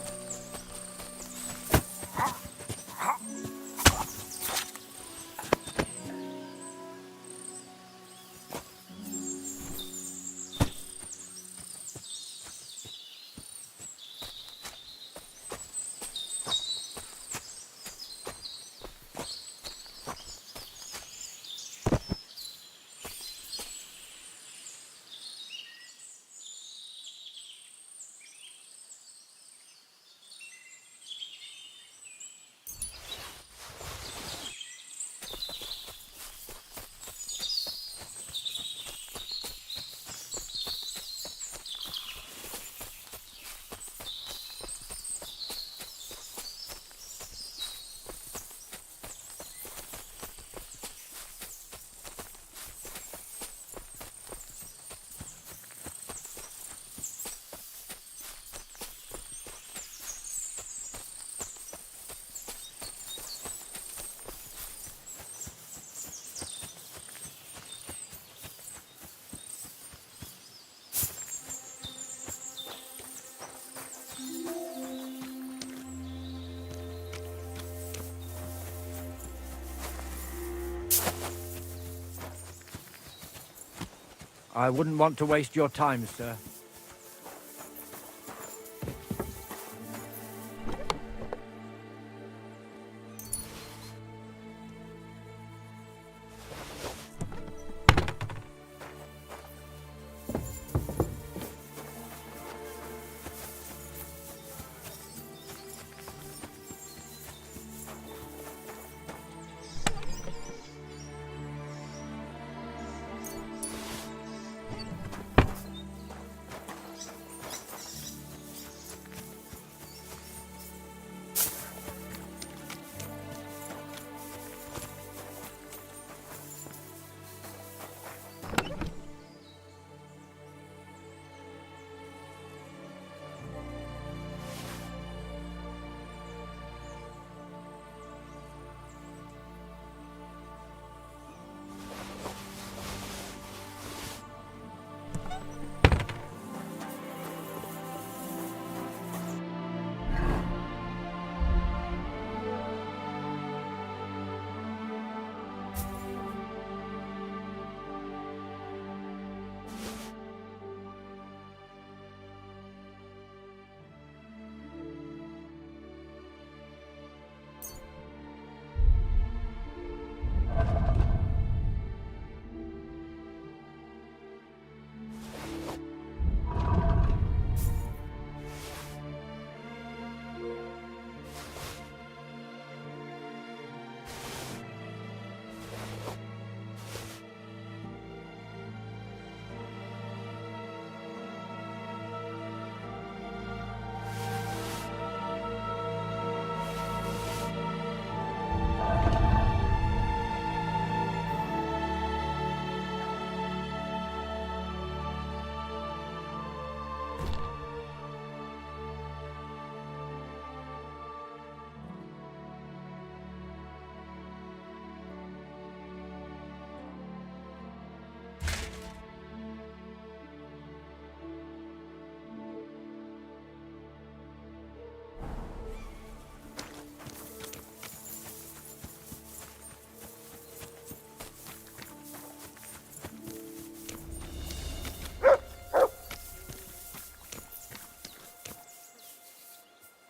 I wouldn't want to waste your time, sir.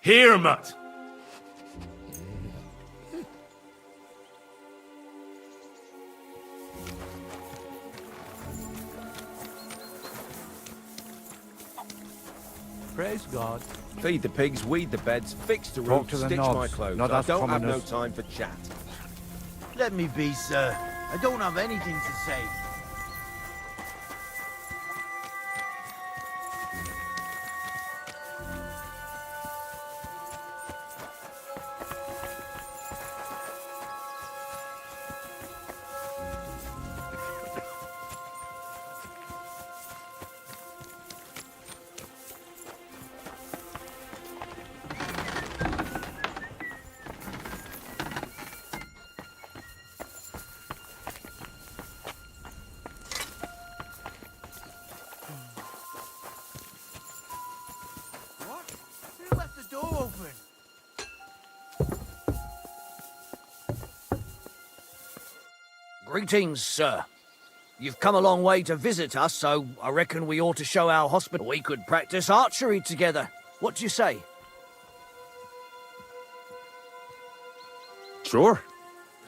Here, Mutt. Praise God. Feed the pigs, weed the beds, fix the Talk roof, to the stitch knobs, my clothes. not I us don't have no commoners. time for chat. Let me be, sir. I don't have anything to say. What? Who left the door open? Greetings, sir. You've come a long way to visit us, so I reckon we ought to show our hospital. We could practice archery together. What do you say? Sure.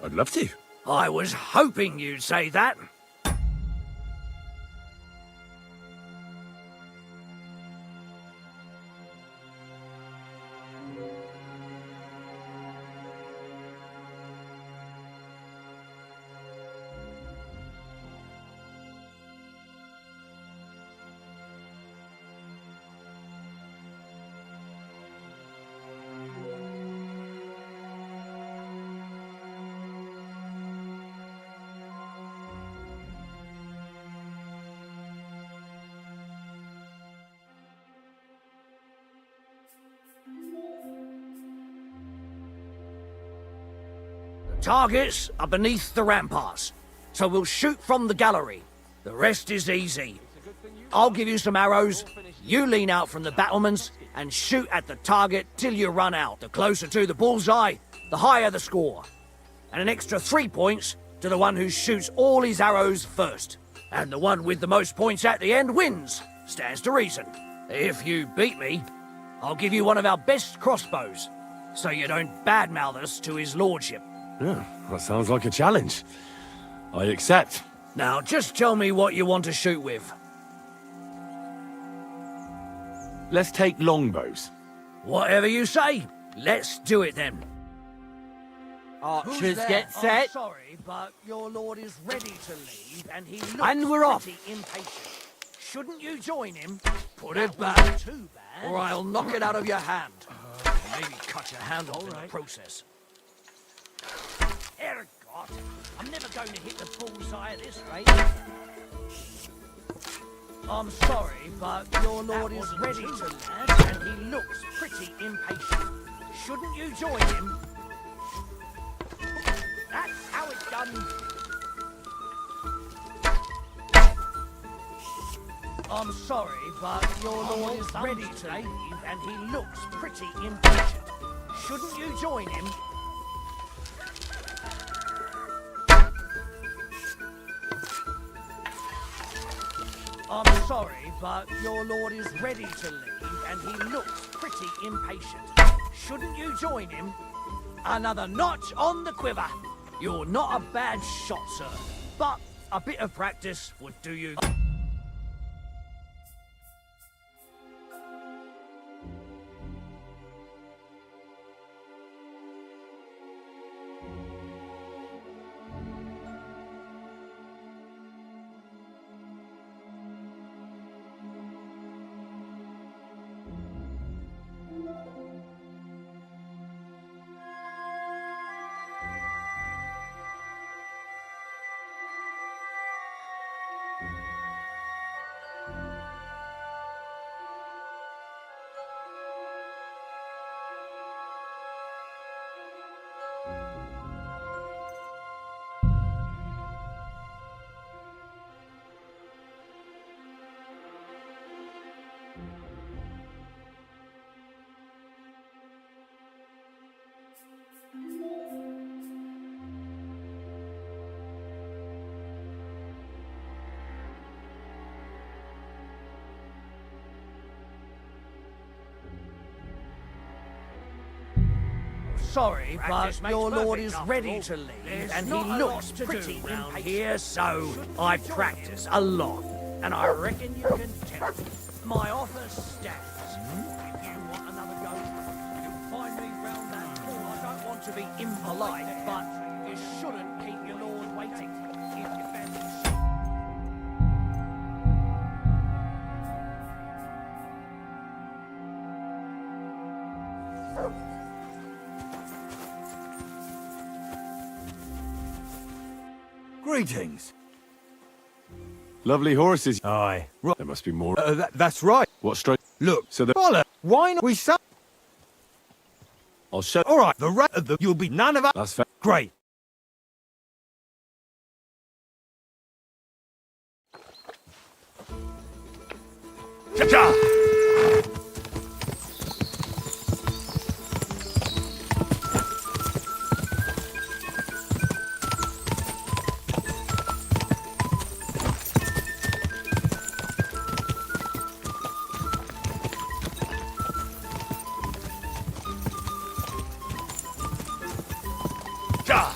I'd love to. I was hoping you'd say that. Targets are beneath the ramparts, so we'll shoot from the gallery. The rest is easy. I'll give you some arrows, you lean out from the battlements and shoot at the target till you run out. The closer to the bullseye, the higher the score. And an extra 3 points to the one who shoots all his arrows first. And the one with the most points at the end wins. Stands to reason. If you beat me, I'll give you one of our best crossbows, so you don't badmouth us to his lordship. Yeah, that sounds like a challenge. I accept. Now, just tell me what you want to shoot with. Let's take longbows. Whatever you say. Let's do it then. Archers get set. I'm sorry, but your lord is ready to leave, and he looks And we're off. pretty impatient. Shouldn't you join him? Put it back, too bad, or I'll knock it out of your hand. Or maybe cut your hand off in the process. Herrgott, I'm never going to hit the bullseye at this rate. I'm sorry, but your lord is ready to land, and he looks pretty impatient. Shouldn't you join him? That's how it's done. I'm sorry, but your lord is ready to leave, and he looks pretty impatient. Shouldn't you join him? I'm sorry, but your lord is ready to leave, and he looks pretty impatient. Shouldn't you join him? Another notch on the quiver. You're not a bad shot, sir, but a bit of practice would do you. Sorry, but your lord is ready to leave, and he looks pretty impatient here, so I practice a lot, and I reckon you can tell. My offer stands. If you want another go, you'll find me round that corner. I don't want to be impolite, but you shouldn't keep your lord waiting. If you fancy. Greetings. Lovely horses. Aye. Right. There must be more. That's right. What straight? Look, So the... Boller, why not we say? I'll show... All right, the rest of the... You'll be none of us. That's fair. Great. Cha-cha! Cha!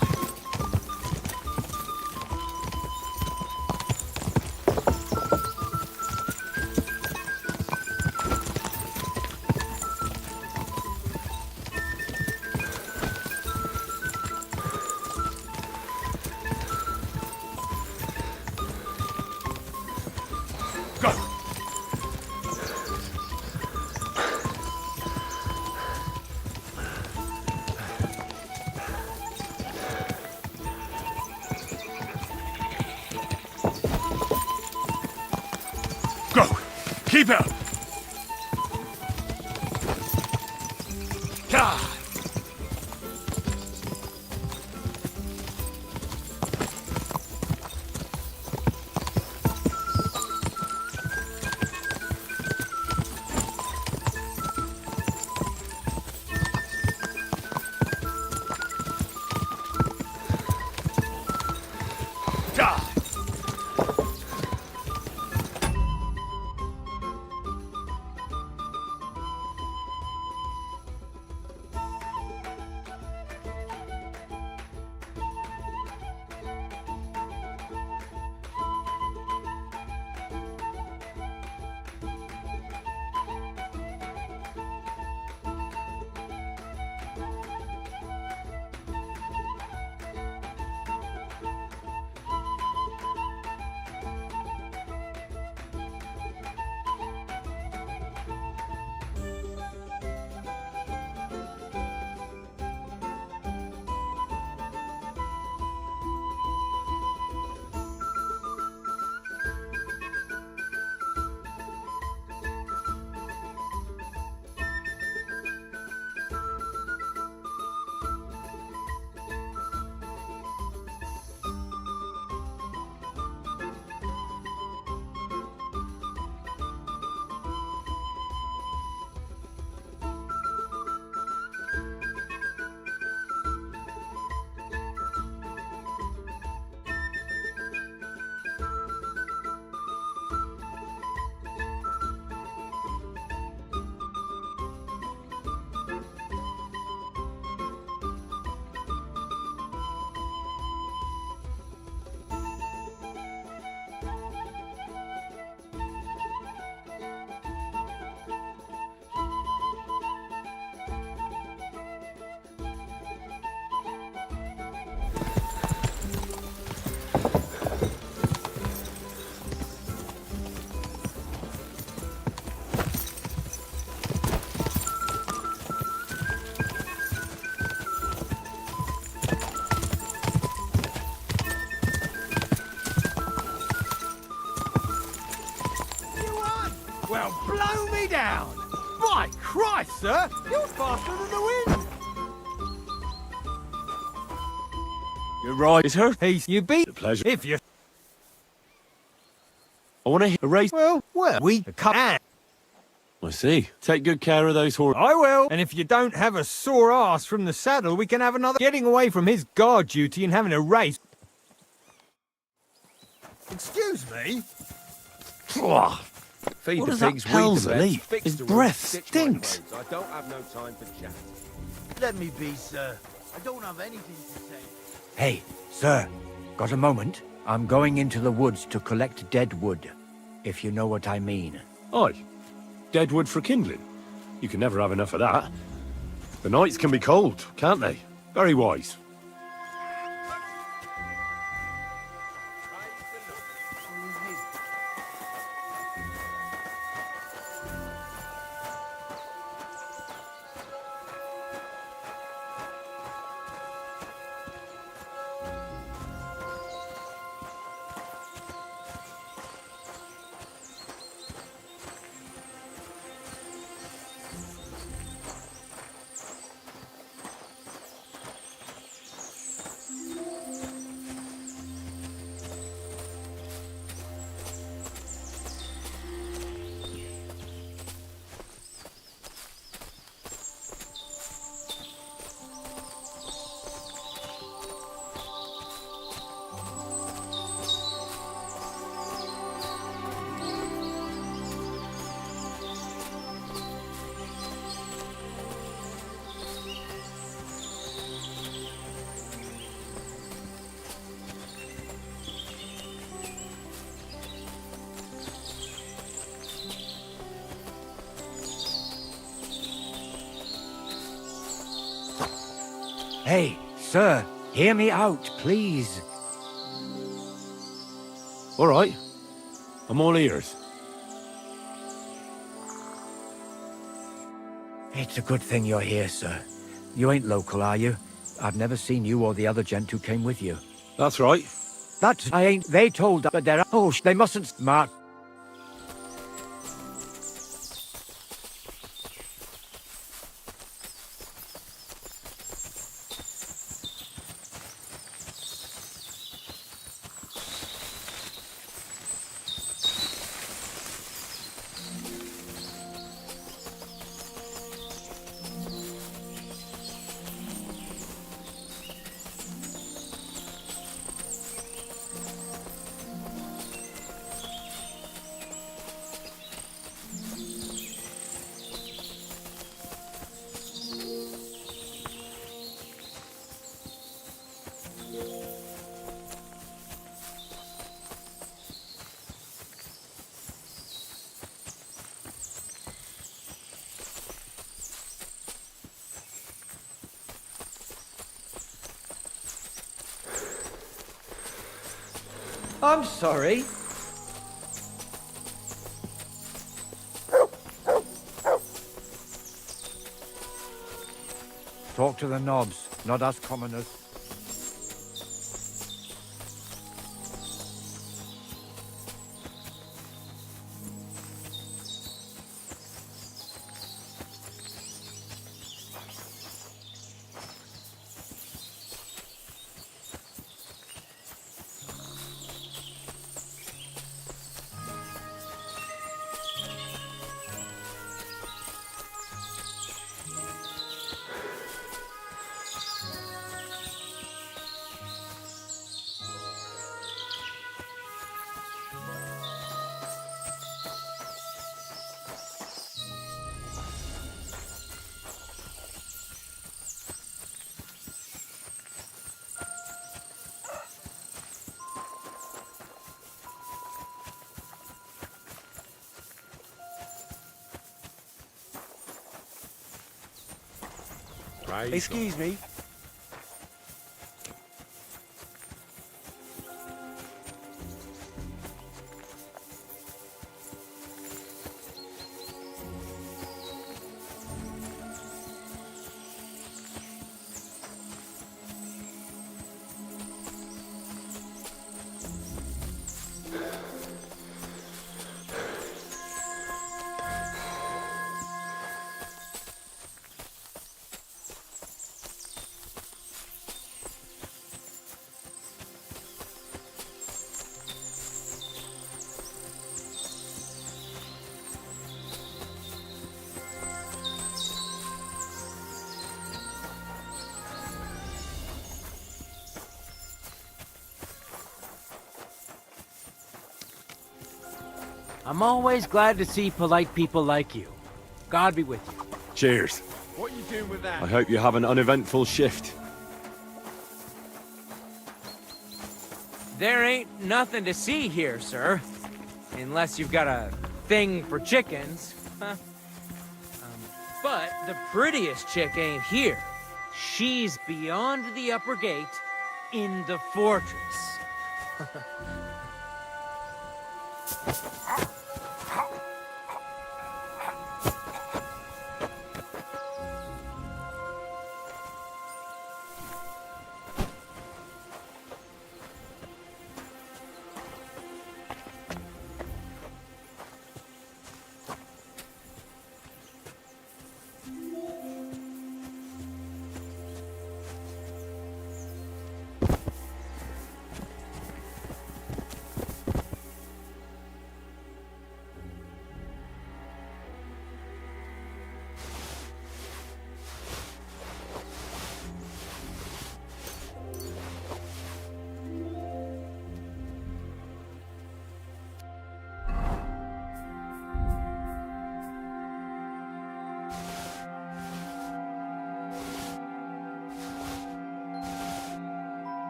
Go! Go! Keep out! God! God! sir. You're faster than the wind. You're right. Is her? You beat A pleasure. if you. I want to erase. Well, we come and I see. Take good care of those horses. I will. And if you don't have a sore ass from the saddle, we can have another getting away from his guard duty and having a race. Excuse me? Feed What the does that pigs, weed Pelzer the beds, eat? fix His the breath roof, ditch stinks. my clothes. I don't have no time for chat. Let me be, sir. I don't have anything to say. Hey, sir, got a moment? I'm going into the woods to collect dead wood, if you know what I mean. Aye. Dead wood for kindling. You can never have enough of that. The nights can be cold, can't they? Very wise. Hey, sir, hear me out, please. All right. I'm all ears. It's a good thing you're here, sir. You ain't local, are you? I've never seen you or the other gent who came with you. That's right. That I ain't. They told that they're. Oh, they mustn't. Mark. I'm sorry. Talk to the knobs, not us commoners. Excuse me. I'm always glad to see polite people like you. God be with you. Cheers. What you doing with that? I hope you have an uneventful shift. There ain't nothing to see here, sir. Unless you've got a thing for chickens. But the prettiest chick ain't here. She's beyond the upper gate in the fortress.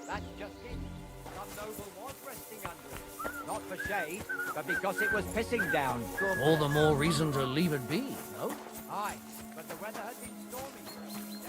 That's just it. Some noble was resting under it. Not for shade, but because it was pissing down. All the more reason to leave it be, no? Aye, but the weather had been stormy for a few days.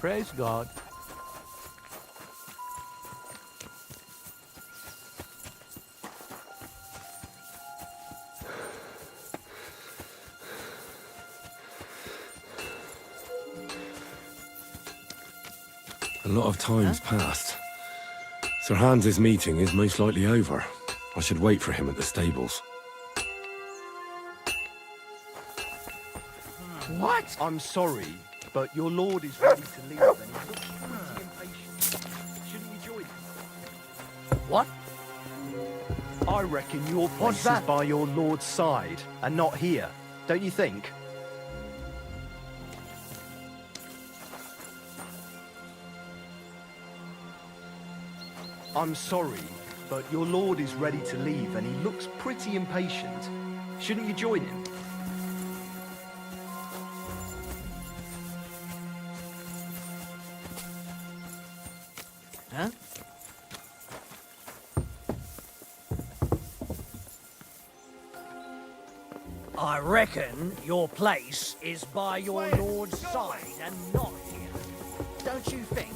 Praise God. A lot of time's passed. Sir Hans's meeting is most likely over. I should wait for him at the stables. What? I'm sorry, but your lord is ready to leave and he looks pretty impatient. Shouldn't you join him? What? I reckon your place is by your lord's side and not here, don't you think? I'm sorry, but your lord is ready to leave and he looks pretty impatient. Shouldn't you join him? Huh? I reckon your place is by your lord's side and not here. Don't you think?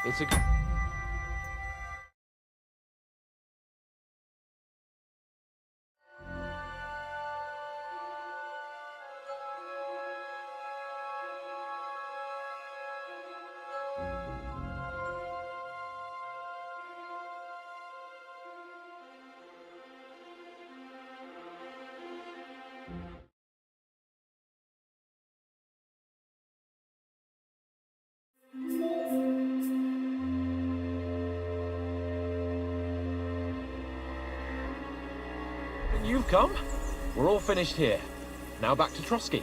It's a... You've come. We're all finished here. Now back to Trotsky.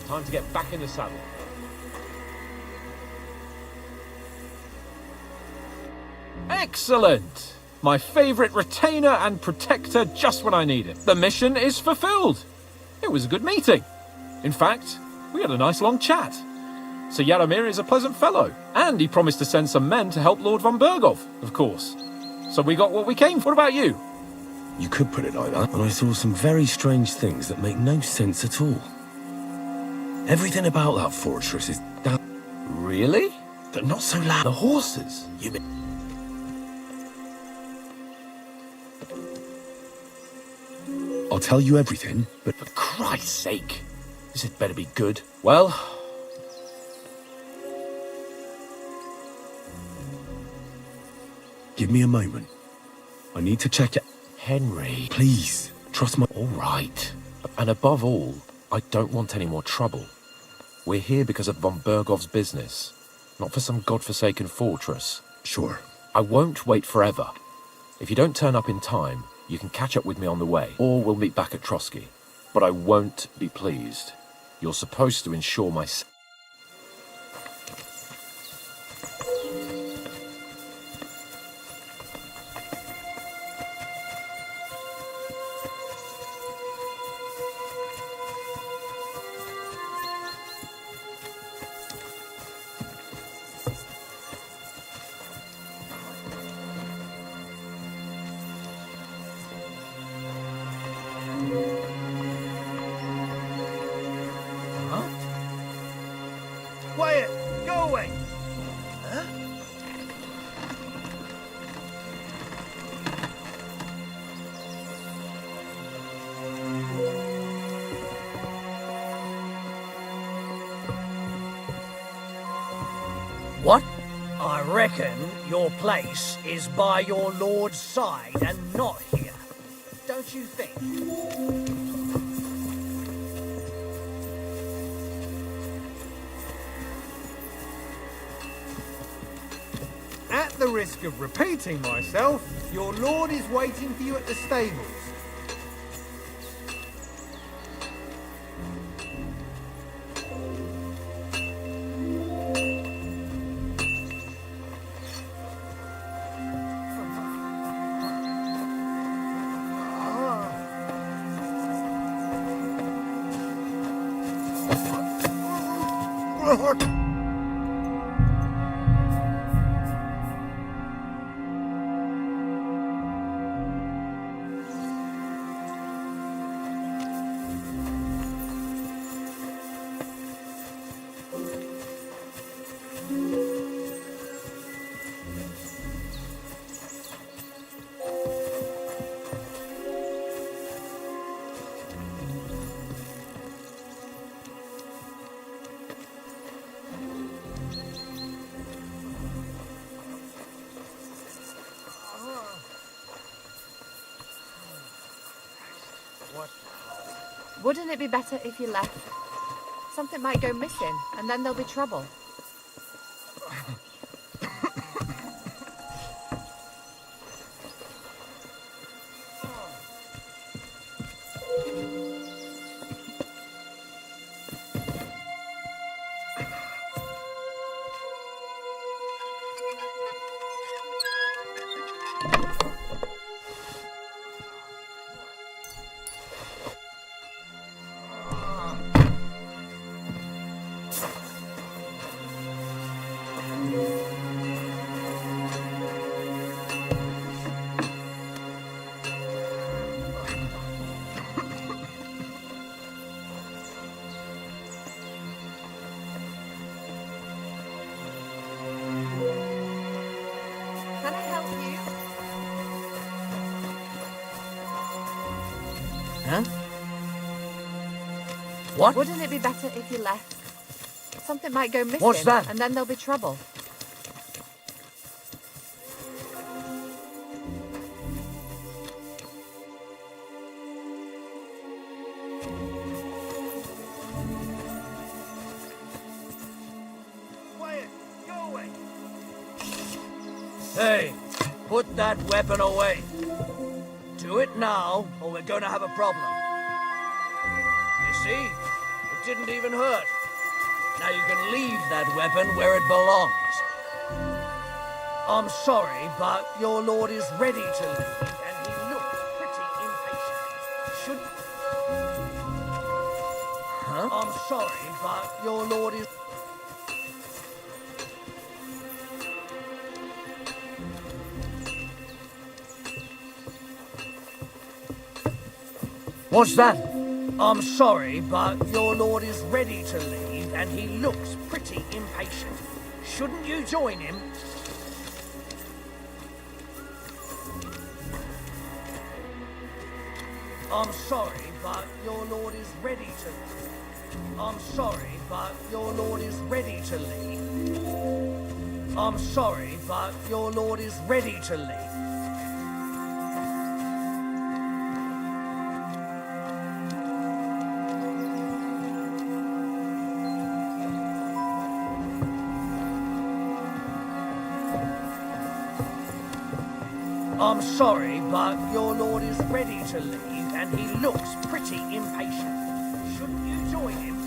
Time to get back in the saddle. Excellent! My favourite retainer and protector just when I need it. The mission is fulfilled. It was a good meeting. In fact, we had a nice long chat. Sir Yaromir is a pleasant fellow, and he promised to send some men to help Lord von Bergov, of course. So we got what we came for. What about you? You could put it like that, and I saw some very strange things that make no sense at all. Everything about that fortress is Really? but not so loud. The horses, you mean? I'll tell you everything, but For Christ's sake. This had better be good. Well... give me a moment. I need to check it. Henry... Please, trust my... All right. And above all, I don't want any more trouble. We're here because of von Bergov's business, not for some godforsaken fortress. Sure. I won't wait forever. If you don't turn up in time, you can catch up with me on the way, or we'll meet back at Trotsky. But I won't be pleased. You're supposed to ensure my... Quiet! Go away! Huh? What? I reckon your place is by your lord's side and not here. Don't you think? At the risk of repeating myself, your lord is waiting for you at the stables. Wouldn't it be better if you left? Something might go missing, and then there'll be trouble. What? Wouldn't it be better if you left? Something might go missing. What's that? And then there'll be trouble. Quiet! Go away! Hey, put that weapon away. Do it now, or we're going to have a problem. You see? It didn't even hurt. Now you can leave that weapon where it belongs. I'm sorry, but your lord is ready to leave, and he looks pretty impatient. Should... Huh? I'm sorry, but your lord is... What's that? I'm sorry, but your lord is ready to leave, and he looks pretty impatient. Shouldn't you join him? I'm sorry, but your lord is ready to leave. I'm sorry, but your lord is ready to leave. I'm sorry, but your lord is ready to leave. I'm sorry, but your lord is ready to leave, and he looks pretty impatient. Shouldn't you join him?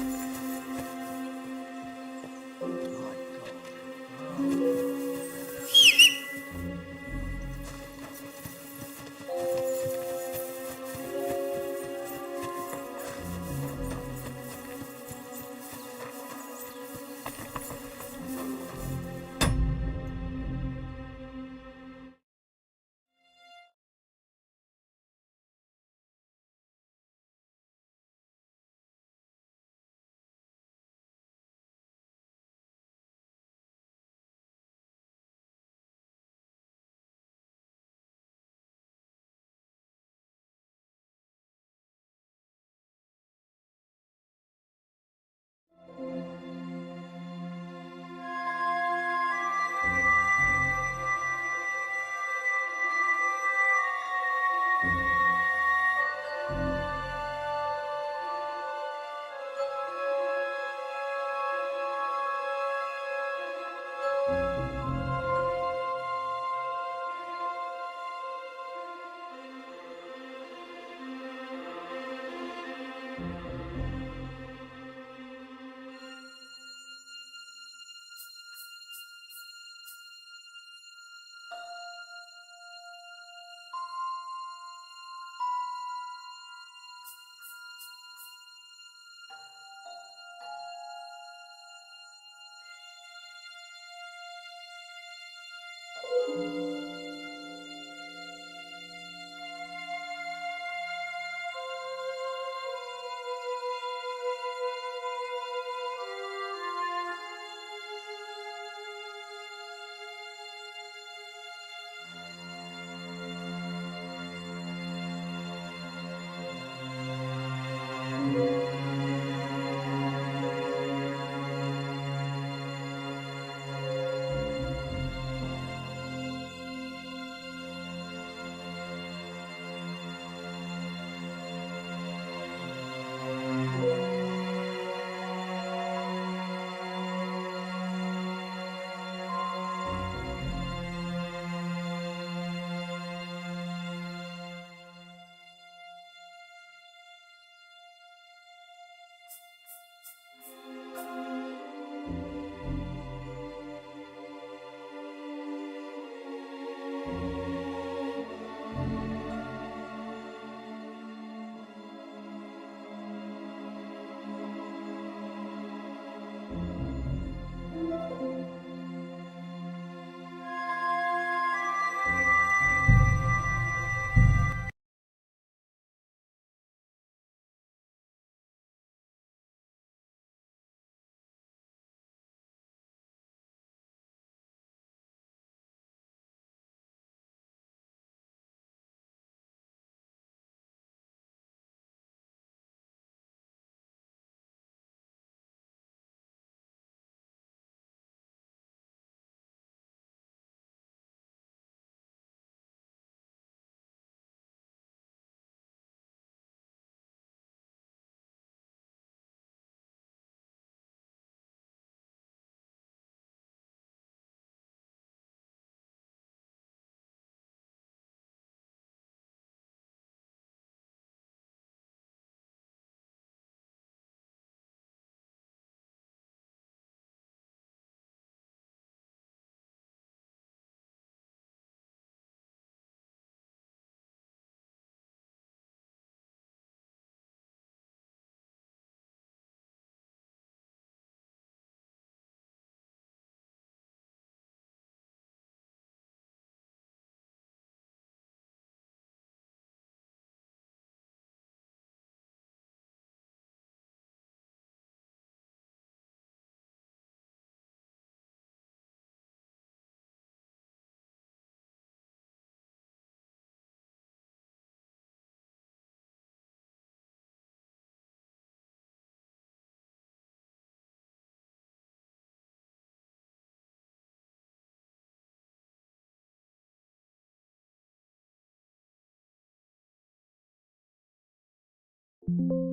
you.